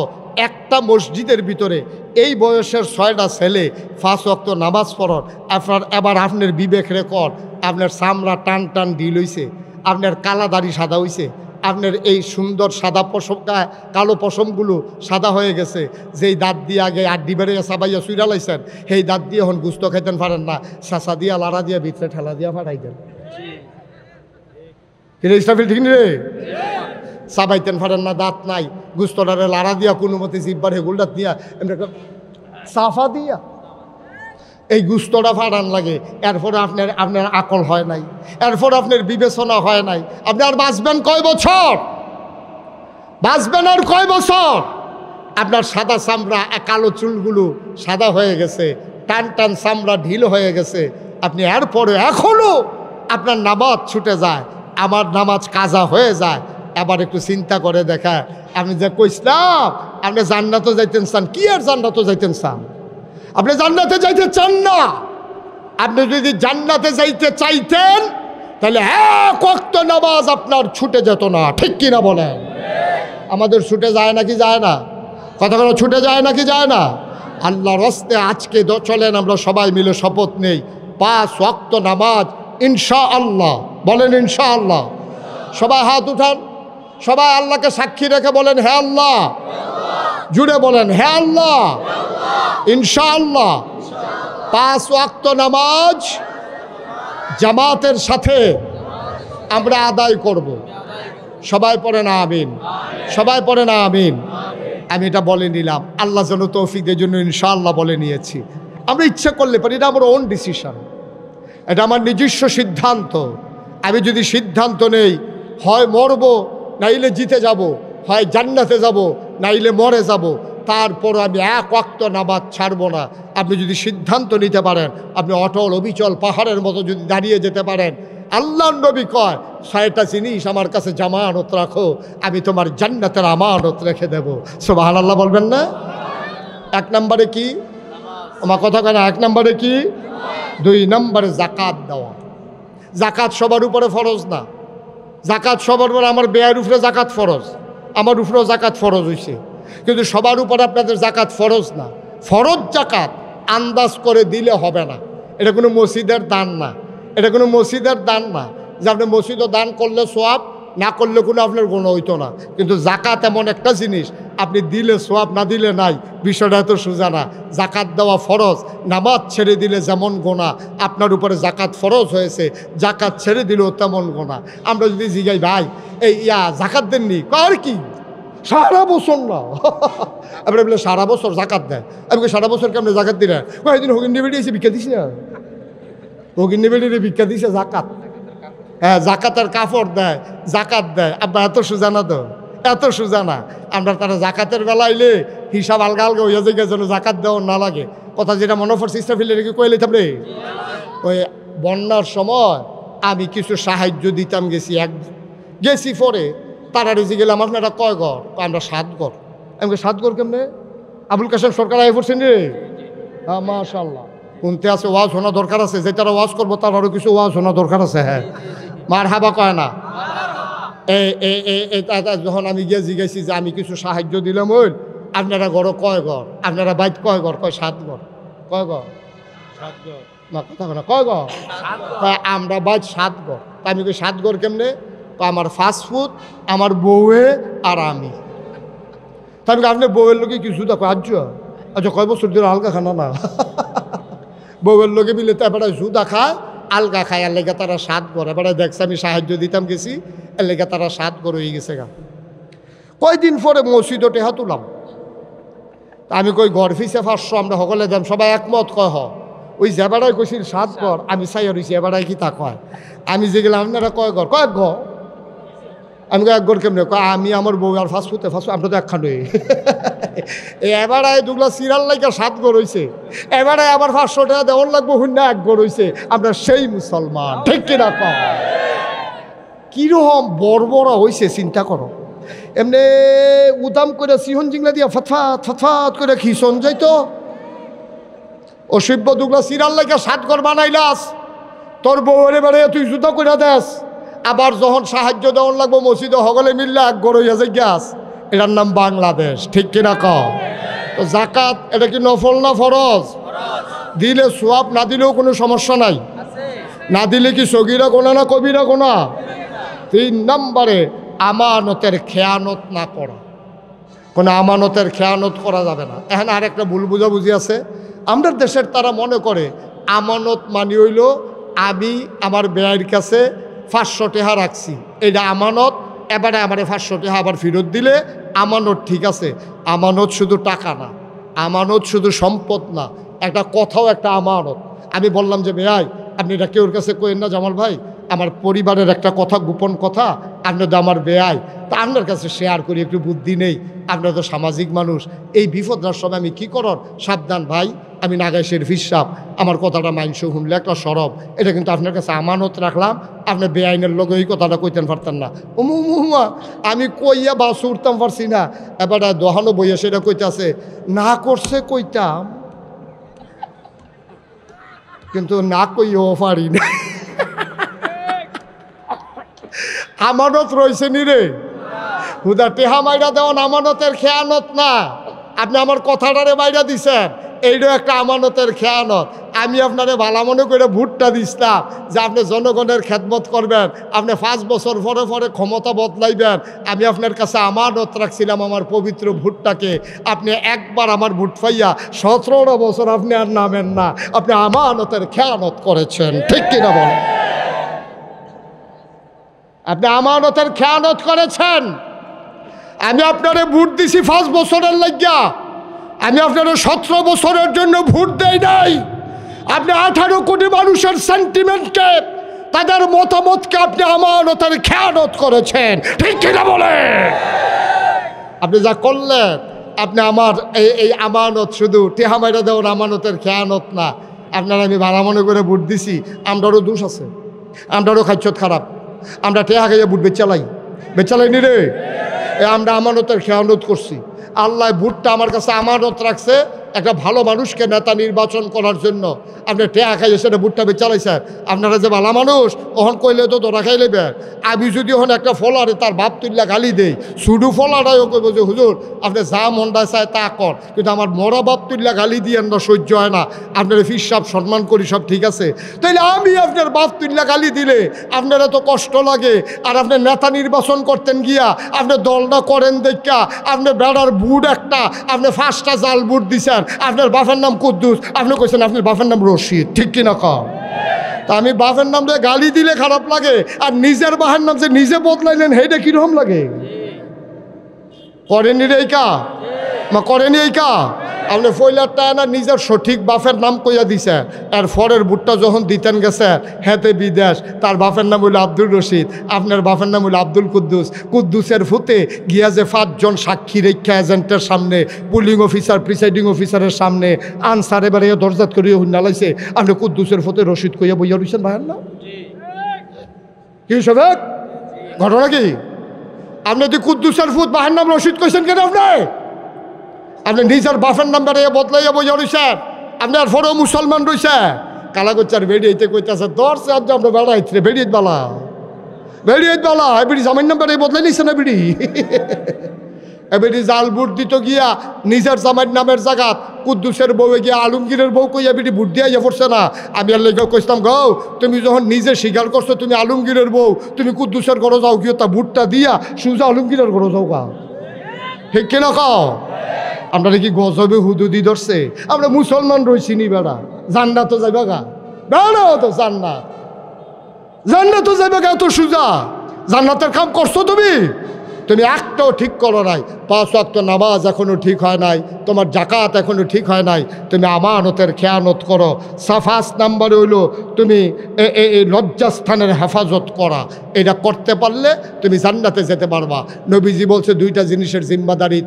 একটা মসজিদের ভিতরে এই বয়সের 6টা ছেলে 5 ওয়াক্ত নামাজ পড়ন, আপনার বিবেক রেকর্ড, আপনার চামড়া টান ঢিল হইছে, আপনার কালা দাড়ি সাদা হইছে, আপনার এই সুন্দর সাদা পশম, কালো পশমগুলো সাদা হয়ে গেছে, যেই দাঁত দিয়ে আগে আড্ডি বেড়ে সাবাইয়া সুইরা লাইছেন, সেই দাঁত দিয়ে এখন গুস্ত খাইতেন পারেন না, চাষা দিয়া লাড়া দিয়া ভিতরে ঠেলা দিয়া ফাটাই দেন। ইসরাফিল ঠিক রে? চাবাইতেন পারেন না, দাঁত নাই, গুস্তটারে লাড়া দিয়া কোনো মতে জিব্বার হেগুলটা দিয়া এমনি সাফা দিয়া এই গুস্তটা ফাটান লাগে। এরপরে আপনার আকল হয় নাই, এরপর আপনার বিবেচনা হয় নাই। আপনি আর বাঁচবেন কয় বছর? আর কয় বছর? আপনার সাদা চামড়া, কালো চুলগুলো সাদা হয়ে গেছে, টান চামড়া ঢিল হয়ে গেছে। আপনি এরপরে এখনো আপনার নামাজ ছুটে যায়, আমার নামাজ কাজা হয়ে যায়। আবার একটু চিন্তা করে দেখা, আমি যে কইছিলাম আপনি জান্নাতে যাইতেন চান, কি আর জান্নাতে যাইতেন চান? আপনি জান্নাতে যাইতে চান না। আপনি যদি জান্নাতে যাইতে চাইতেন তাহলে 1 ওয়াক্ত নামাজ আপনার ছুটে যেত না, ঠিক কিনা বলেন? আমাদের ছুটে যায় নাকি যায় না? কথা ছুটে যায় নাকি যায় না? আল্লাহর রাস্তে আজকে চলেন আমরা সবাই মিলে শপথ নেই, 5 ওয়াক্ত নামাজ ইনশাআল্লাহ, বলেন ইনশাআল্লাহ। সবাই হাত উঠান, সবাই আল্লাহকে সাক্ষী রেখে বলেন হে আল্লাহ, জুড়ে বলেন হে আল্লাহ, ইনশাআল্লাহ 5 ওয়াক্ত নামাজ জামাতের সাথে আমরা আদায় করব। সবাই পড়েন আমিন, সবাই পড়েন আমিন। আমি এটা বলে নিলাম, আল্লাহ যেন তৌফিক দেওয়ার জন্য ইনশাআল্লাহ বলে নিয়েছি। আমরা ইচ্ছা করলে পারি, এটা আমার ওন ডিসিশন, এটা আমার নিজস্ব সিদ্ধান্ত। আমি যদি সিদ্ধান্ত নেই হয় মরব নাইলে জিতে যাব, হয় জান্নাতে যাব নাইলে মরে যাব, তারপর আমি 1 ওয়াক্ত নামাজ ছাড়ব না। আপনি যদি সিদ্ধান্ত নিতে পারেন, আপনি অটল অবিচল পাহাড়ের মতো যদি দাঁড়িয়ে যেতে পারেন, আল্লাহর নবী কয় 6টা জিনিস আমার কাছে জামানত রাখো, আমি তোমার জান্নাতের আমানত রেখে দেব। সুবহানাল্লাহ বলবেন না? 1 নম্বরে কি? আমার কথা কেন? 1 নম্বরে কি? 2 নম্বরে জাকাত দেওয়া। জাকাত সবার উপরে ফরজ না, জাকাত সবার উপরে, আমার বেয়ার উপরে জাকাত ফরজ, আমার উপরেও জাকাত ফরজ হয়েছে, কিন্তু সবার উপরে আপনাদের জাকাত ফরজ না। ফরজ জাকাত আন্দাজ করে দিলে হবে না, এটা কোনো মসজিদের দান না, এটা কোনো মসজিদের দান না যে আপনি মসজিদও দান করলে সোয়াব, না করলে কোনো আপনার গুণ হইতো না। কিন্তু জাকাত এমন একটা জিনিস, আপনি দিলে সোয়াব, না দিলে নাই, বিষয়টা এত সোজা না। জাকাত দেওয়া ফরজ, নামাজ ছেড়ে দিলে যেমন গোনা, আপনার উপরে জাকাত ফরজ হয়েছে, জাকাত ছেড়ে দিলেও তেমন গোনা। আমরা যদি জিগাই ভাই এই জাকাত দেননি, আর কি সারা বছর না, আপনি বলে সারা বছর জাকাত দেয়, আমি সারা বছর কেমন জাকাত দিলে? কয়েকদিন হগিন্নি বেড়ি এসে ভিক্ষা দিস না, হগিন্নি বেড়িয়ে ভিক্ষা দিছে জাকাত। হ্যাঁ, জাকাতের কাপড় দেয়, জাকাত দেয়। আব্বা এত সোজা না তো, এত সোজা না। আমরা তারা জাকাতের বেলা আইলে হিসাব আলগা আলগা হইয়া যায়, যেন জাকাত দেওয়া না লাগে। কথা যেটা মনে পড়ছে ইসরাফিল রেখে কইলে থাকলে, ওই বন্যার সময় আমি কিছু সাহায্য দিতাম, গেছি পরে তারা রেজে গেলাম, আপনারা কয় ঘর? আমরা 7 ঘর। আমি 7 ঘর কেমনে? আবুল কাসেম সরকার আয় পড়ছেন রে। হ্যাঁ মাশাআল্লাহ, শুনতে আছে, ওয়াজ শোনা দরকার আছে, যে তারা ওয়াজ করবো তার আরও কিছু ওয়াজ শোনা দরকার আছে। হ্যাঁ মার হাবা কয় না। যখন আমি গিয়ে জিজ্ঞাসি যে আমি কিছু সাহায্য দিলাম, ওই আপনারা ঘর কয় ঘর, আপনারা বাইক কয় ঘর? কয় 7 ঘর। কয় ঘর? 7 ঘর না, কথা না, কয় ঘর? আমরা বাইক 7 ঘর। তা আমি কই 7 ঘর কেমনে? আমার ফাস্টফুড, আমার বউয়ে আর আমি। তা আমি আপনার বউয়ের লোকে কিছু দেখো আজ আচ্ছা কয় বছর ধরে আলগা খানা না বউয়ের লোকে মিলে তো এবারে জুদা খায়, আলগা খায়, এর লেগে তারা 7 ঘর। এবারে দেখছে আমি সাহায্য দিতাম গেছি, এর লেগে তারা 7 ঘর হয়ে গেছে গা। কয়দিন পরে মসজিদে টেহা তুলাম, তা আমি কই ঘর ফিসে 500 আমরা সকলে দাম, সবাই একমত কয় হ। ওই যে বেড়াই কইছিল 7 ঘর, আমি চাই রয়েছি এবারাই কি তা কয়। আমি যে গেলাম আপনারা কয় ঘর? কয়েক ঘর। আমি এক ঘর কেমনে? আমি আমার বউ আর ফাস্টফুডে আমরা তো একখান এবারে দুগুলা সিরিয়াল লাইকা 7 ঘর হয়েছে। এবারে আবার 500 টাকা দেওয়ার লাগবো, হুন্না 1 ঘর হয়েছে। আমরা সেই মুসলমান, ঠিক কিনা কম? কিরকম বর্বরা হয়েছে চিন্তা করো। এমনি উদাম করে সিহন জিংলা দিয়া ফতফাত ফতফাত করে খিসন যাইতো। অসভ্য দুগুলা সিরিয়াল লাইকা 7 ঘর বানাইলাস, তোর বউয়ের এবারে তুই জুতা করে দেস। আবার যখন সাহায্য দেওয়ার লাগবো মসজিদে সকলে মিললে 1 ঘর হইয়া যাই গ্যাস। এটার নাম বাংলাদেশ, ঠিক কিনা কম? তো জাকাত এটা কি নফল না ফরজ? দিলে সোয়াব, না দিলেও কোনো সমস্যা নাই। না দিলে কি সগীরা গোনা না কবিরা গোনা? 3 নম্বরে আমানতের খেয়ানত না করা। কোনো আমানতের খেয়ানত করা যাবে না। এখানে আরেকটা ভুল বুঝাবুঝি আছে। আমাদের দেশের তারা মনে করে আমানত মানি হইল আমি আমার ব্যয়ের কাছে 500 টাকা রাখছি, এটা আমানত, এবারে আমার 500 টাকা আবার ফেরত দিলে আমানত ঠিক আছে। আমানত শুধু টাকা না, আমানত শুধু সম্পদ না, একটা কথাও একটা আমানত। আমি বললাম যে ভাই আপনি এটা কেউর কাছে কইেন না জামাল ভাই, আমার পরিবারের একটা কথা, গোপন কথা, আপনার তো আমার বেয়াই, তা আপনার কাছে শেয়ার করি, একটু বুদ্ধি নেই, আপনারা তো সামাজিক মানুষ, এই বিপদটার সময় আমি কি করার? সাবধান ভাই, আমি নাগাইশের ফিসাব, আমার কথাটা মাইনস শুনলে একটা সরব, এটা কিন্তু আপনার কাছে আমানত রাখলাম, আপনি বেআইনের লোক এই কথাটা কইতেন পারতেন না। উমুমা আমি কইয়া বাস উঠতাম পারছি না, এবার দহানো বইয়া সেটা কইতাছে না করছে কইতাম, কিন্তু না কইও পারি না। আমানত রয়েছে নি রে, হুদা টেহা মাইরা দেওয়ান আমানতের খেয়ানত না। আপনি আমার কথাটারে মাইরা দিছেন, এইটাও একটা আমানতের খেয়ানত। আমি আপনারে ভালো মনে করে ভোটটা দিছিলাম যে আপনি জনগণের খেদমত করবেন, আপনি 5 বছর পরে পরে ক্ষমতা বদলাইবেন। আমি আপনার কাছে আমানত রাখছিলাম আমার পবিত্র ভোটটাকে, আপনি একবার আমার ভোট পাইয়া 17টা বছর আপনি আর নামেন না, আপনি আমানতের খেয়ানত করেছেন, ঠিক কিনা বলেন? আপনি আমানতের খেয়ানত করেছেন। আমি আপনারে ভোট দিছি 5 বছরের লাগিয়া, আমি আপনারা 17 বছরের জন্য ভোট দেই নাই। আপনি 18 কোটি মানুষের সেন্টিমেন্টকে, তাদের মতামতকে আপনি আমানতের খেয়ানত করেছেন, ঠিক কিনা বলে? আপনি যা করলেন, আপনি আমার এই আমানত শুধু টেহা মাইরা দেওয়ার আমানতের খেয়ানত না। আপনারা আমি ভালো মনে করে ভোট দিছি, আমরারও দোষ আছে, আমরারও খাইছত খারাপ, আমরা টেহা খাইয়া ভোট বেচালাই নি রে। আমরা আমানতের খেয়ানত করছি। আল্লাহ ভোটটা আমার কাছে আমানত রাখছে একটা ভালো মানুষকে নেতা নির্বাচন করার জন্য। আপনি টেয়া খাইয়ে সেটা ভোটটা বেচালাইছেন। আপনারা যে ভালো মানুষ, ওহন কইলে তো ধরা খাই লেবেন। আমি যদি ওখানে একটা ফলারে তার বাপ তুল্লা গালি দেই, শুধু ফলারাইও কইব যে হুজুর আপনি যা মনটা চায় তা কর, কিন্তু আমার মরা বাপ তুল্লা গালি দিয়ে না, সহ্য হয় না। আপনার ফিরসাব সম্মান করি, সব ঠিক আছে, তাইলে আমি আপনার বাপ তুল্লা গালি দিলে আপনারা তো কষ্ট লাগে। আর আপনি নেতা নির্বাচন করতেন গিয়া আপনি দলটা করেন দেখা আপনি বেড়ার বুট একটা, আপনি 5টা জাল বুট দিছেন, আপনার বাপের নাম কুদ্দুস, আপনি কইছেন আপনার বাপের নাম রশিদ, ঠিক কিনা কম? তা আমি বাপের নাম দিয়ে গালি দিলে খারাপ লাগে, আর নিজের বাপের নাম যে নিজে বদলাইলেন সেইটা কিরকম লাগে? করেনি রে এই কা মা, করেনি এই কা? আপনি ফয়লারটা না নিজের সঠিক বাপের নাম কইয়া দিছে, আর ফরের বুটটা যখন দিতেন গেছে হেতে বিদেশ, তার বাপের নাম হইল আব্দুল রশিদ, আপনার বাপের নাম হইল আব্দুল কুদ্দুস। কুদ্দুসের ফুতে গিয়া যে 5 জন সাক্ষী রেখা এজেন্টের সামনে, পুলিং অফিসার, প্রিসাইডিং অফিসারের সামনে আনসার এবারে দরজাত করিয়া হুন্না লাইছে, আপনি কুদ্দুসের ফুতে রশিদ কইয়া বইয়া রইছেন ভাইয়ের না? কি সবে ঘটনা কি? আপনি যদি কুদ্দুসের ফুত বাহের নাম রশিদ কইছেন কেন? আপনি আপনি নিজের বাপের নাম্বারে বদলাইয়া বইয়া রইছেন, আপনি আর ফোরও মুসলমান রইছে। কালাগোচ্চার বেরিয়েতে কইতেছে দর্শে আজ আমরা বেড়াইছে বেরিয়ে বালা এবিডি জামাইন নাম্বারে বদলাই নিছে না বিড়ি এবিডি জাল বুট দিত গিয়া নিজের জামাইর নামের জায়গাত কুদ্দুসের বউয়ে গিয়া আলমগীরের বউ কইয়া বিড়ি বুট দিয়া ইয়ে পড়ছে না। আমি আর লেগে কইতাম গো তুমি যখন নিজে স্বীকার করছো তুমি আলমগীরের বউ, তুমি কুদ্দুসের ঘরে যাও গিয়ে তা বুটটা দিয়া সুজা আলমগীরের ঘরে যাও গা, ঠিক কিনা কও? আমরা কি গজবে হুদুদি ধরছে? আমরা মুসলমান রয়েছি নি বেড়া, জান্নাত তো যাইবা গা, বেড়া তো জান্নাত তো যাইবা গা, তো সুজা জান্নাতের কাম করছো তুমি? তুমি একটাও ঠিক করো নাই, 5 ওয়াক্ত নামাজ এখনো ঠিক হয় নাই, তোমার জাকাত এখনো ঠিক হয় নাই, তুমি আমানতের খেয়ানত করো। 5 নাম্বারে হইলো তুমি এই লজ্জাস্থানের হেফাজত করা, এটা করতে পারলে তুমি জান্নাতে যেতে পারবা। নবীজি বলছে 2টা জিনিসের জিম্মাদারি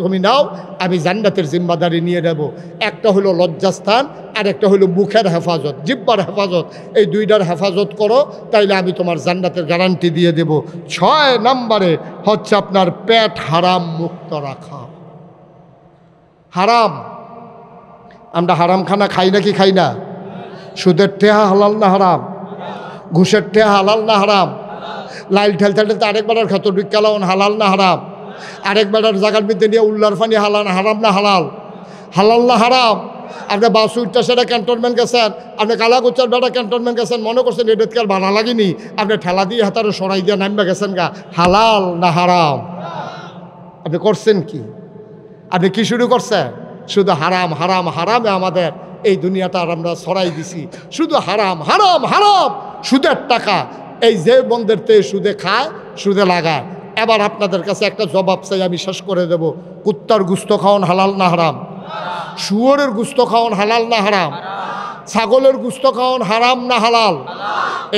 তুমি নাও, আমি জান্নাতের জিম্মাদারি নিয়ে নেব। একটা হলো লজ্জাস্থান, আর একটা হলো মুখের হেফাজত, জিহ্বার হেফাজত। এই 2টার হেফাজত করো, তাইলে আমি তোমার জান্নাতের গ্যারান্টি দিয়ে দেব। 6 নাম্বারে হচ্ছে আপনার পেট হারাম মুক্ত রাখা। হারাম, আমরা হারাম খানা খাই নাকি খাই না? সুদের টেহা হালাল না হারাম? ঘুষের টেহা হালাল না হারাম? লাইল ঠেলতে ঠেলতে আরেকবার খাতর বিকালাউন হালাল না হারাম? আরেকবার জায়গার মধ্যে নিয়ে উল্লার ফানি হারাম না হালাল? হালাল না হারাম? আপনি বাসুইটা সেটা ক্যান্টনমেন্ট গেছেন, আপনি কালাগুচ্চার বেটা ক্যান্টনমেন্ট গেছেন, মনে করছেন এটাকে আর ভাড়া লাগেনি, আপনি ঠেলা দিয়ে হাতারে সরাই দিয়ে নামবে গেছেন গা। হালাল না হারাম? আপনি করছেন কি? আপনি কি শুরু করছেন? শুধু হারাম হারাম হারামে আমাদের এই দুনিয়াটা আর আমরা সরাই দিছি। শুধু হারাম হারাম হারাম, সুদের টাকা। এই যে বন্ধের তে সুদে খায়, সুদে লাগায়। এবার আপনাদের কাছে একটা জবাব চাই, আমি শেষ করে দেব। কুত্তার গুস্ত খাওয়ান হালাল না হারাম? শুয়োরের গুস্ত খাওয়ান হালাল না হারাম? ছাগলের গুস্ত খাওয়ান হারাম না হালাল?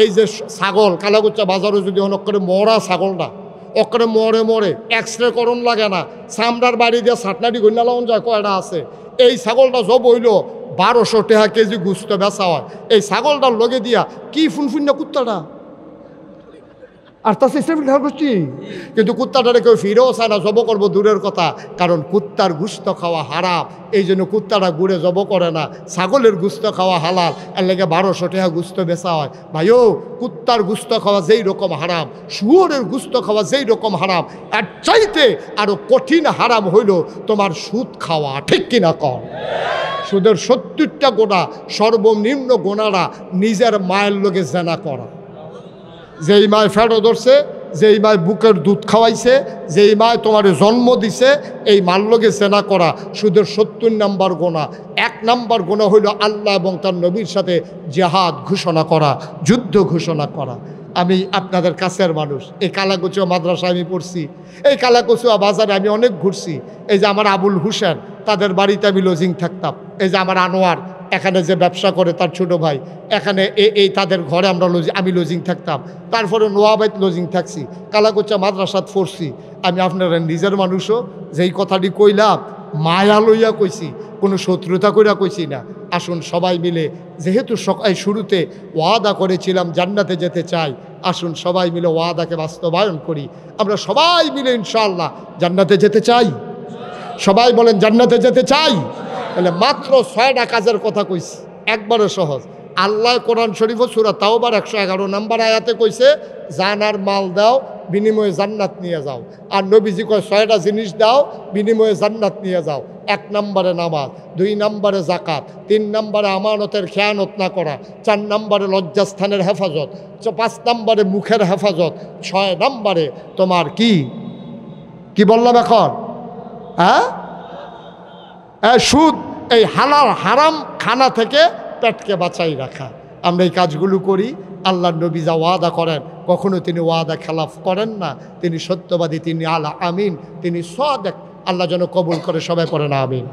এই যে ছাগল কালাগুচ্চা বাজারে যদি অনেক করে মরা ছাগল না, অকরে মরে এক্সরে করণ লাগে না, চামড়ার বাড়ি দিয়ে ছাটনাটি গন্যা লাউন যায়, কয়টা আছে। এই ছাগলটা জব হইল 1200 টাকা কেজি গুস্ত বেচা হয়। এই ছাগলটার লগে দিয়া কি ফুনফুন্না কুত্তাটা আর তার চেষ্টা করছি, কিন্তু কুত্তাটারে কেউ ফিরেও চায় না, জব করবো দূরের কথা, কারণ কুত্তার গুস্ত খাওয়া হারাম। এই জন্য কুত্তাটা ঘুরে জব করে না। ছাগলের গুস্ত খাওয়া হালাল, এর লেগে 1200 টাকা গুস্ত বেচা হয়। ভাইও, কুত্তার গুস্ত খাওয়া যেই রকম হারাম, শুয়োরের গুস্ত খাওয়া যেই রকম হারাম, আর চাইতে আরো কঠিন হারাম হইল তোমার সুদ খাওয়া, ঠিক কিনা কর? সুদের 70টা গোনা, সর্বনিম্ন গোনারা নিজের মায়ের লোকে জেনা করা। যেই মায় ফেটো ধরছে, যেই মায় বুকের দুধ খাওয়াইছে, যেই মায় তোমার জন্ম দিছে, এই মাল্যকে সেনা করা সুদের 70 নাম্বার গোনা। 1 নাম্বার গোনা হইল আল্লাহ এবং তার নবীর সাথে জেহাদ ঘোষণা করা, যুদ্ধ ঘোষণা করা। আমি আপনাদের কাছের মানুষ, এই কালাকুচুয়া মাদ্রাসায় আমি পড়ছি, এই কালাকুচুয়া বাজারে আমি অনেক ঘুরছি। এই যে আমার আবুল হুসেন, তাদের বাড়িতে আমি লজিং থাকতাম। এই যে আমার আনোয়ার এখানে যে ব্যবসা করে, তার ছোট ভাই, এখানে এই তাদের ঘরে আমি লজিং থাকতাম। তারপরে নোয়াবাইত লজিং থাকছি, কালাকুচা মাদ্রাসাত পড়ছি। আমি আপনারা নিজের মানুষও যেই কথাটি কইলাম মায়া লইয়া কইছি, কোনো শত্রুতা কইরা কইছি না। আসুন সবাই মিলে, যেহেতু শুরুতে ওয়াদা করেছিলাম জান্নাতে যেতে চাই, আসুন সবাই মিলে ওয়াদাকে বাস্তবায়ন করি। আমরা সবাই মিলে ইনশাআল্লাহ জান্নাতে যেতে চাই। সবাই বলেন জান্নাতে যেতে চাই। তাহলে মাত্র 6টা কাজের কথা কইছি, একবারে সহজ। আল্লাহ কোরআন শরীফ সূরা তাওবার 111 নম্বর আয়াতে কইছে, জানার মাল দাও, বিনিময়ে জান্নাত নিয়ে যাও। আর নবীজি কয় 6টা জিনিস দাও, বিনিময়ে জান্নাত নিয়ে যাও। 1 নম্বরে নামাজ, 2 নম্বরে জাকাত, 3 নম্বরে আমানতের খেয়ানত না করা, 4 নম্বরে লজ্জাস্থানের হেফাজত, 5 নম্বরে মুখের হেফাজত, 6 নম্বরে তোমার কি বললাম এখন? হ্যাঁ, সুদ। এই হালাল হারাম খানা থেকে পেটকে বাঁচাই রাখা। আমরা এই কাজগুলো করি। আল্লাহর নবী যা ওয়াদা করেন, কখনো তিনি ওয়াদা খেলাফ করেন না। তিনি সত্যবাদী, তিনি আলা আমিন, তিনি সাদেক। আল্লাহ যেন কবুল করে, সবাই করেন আমিন।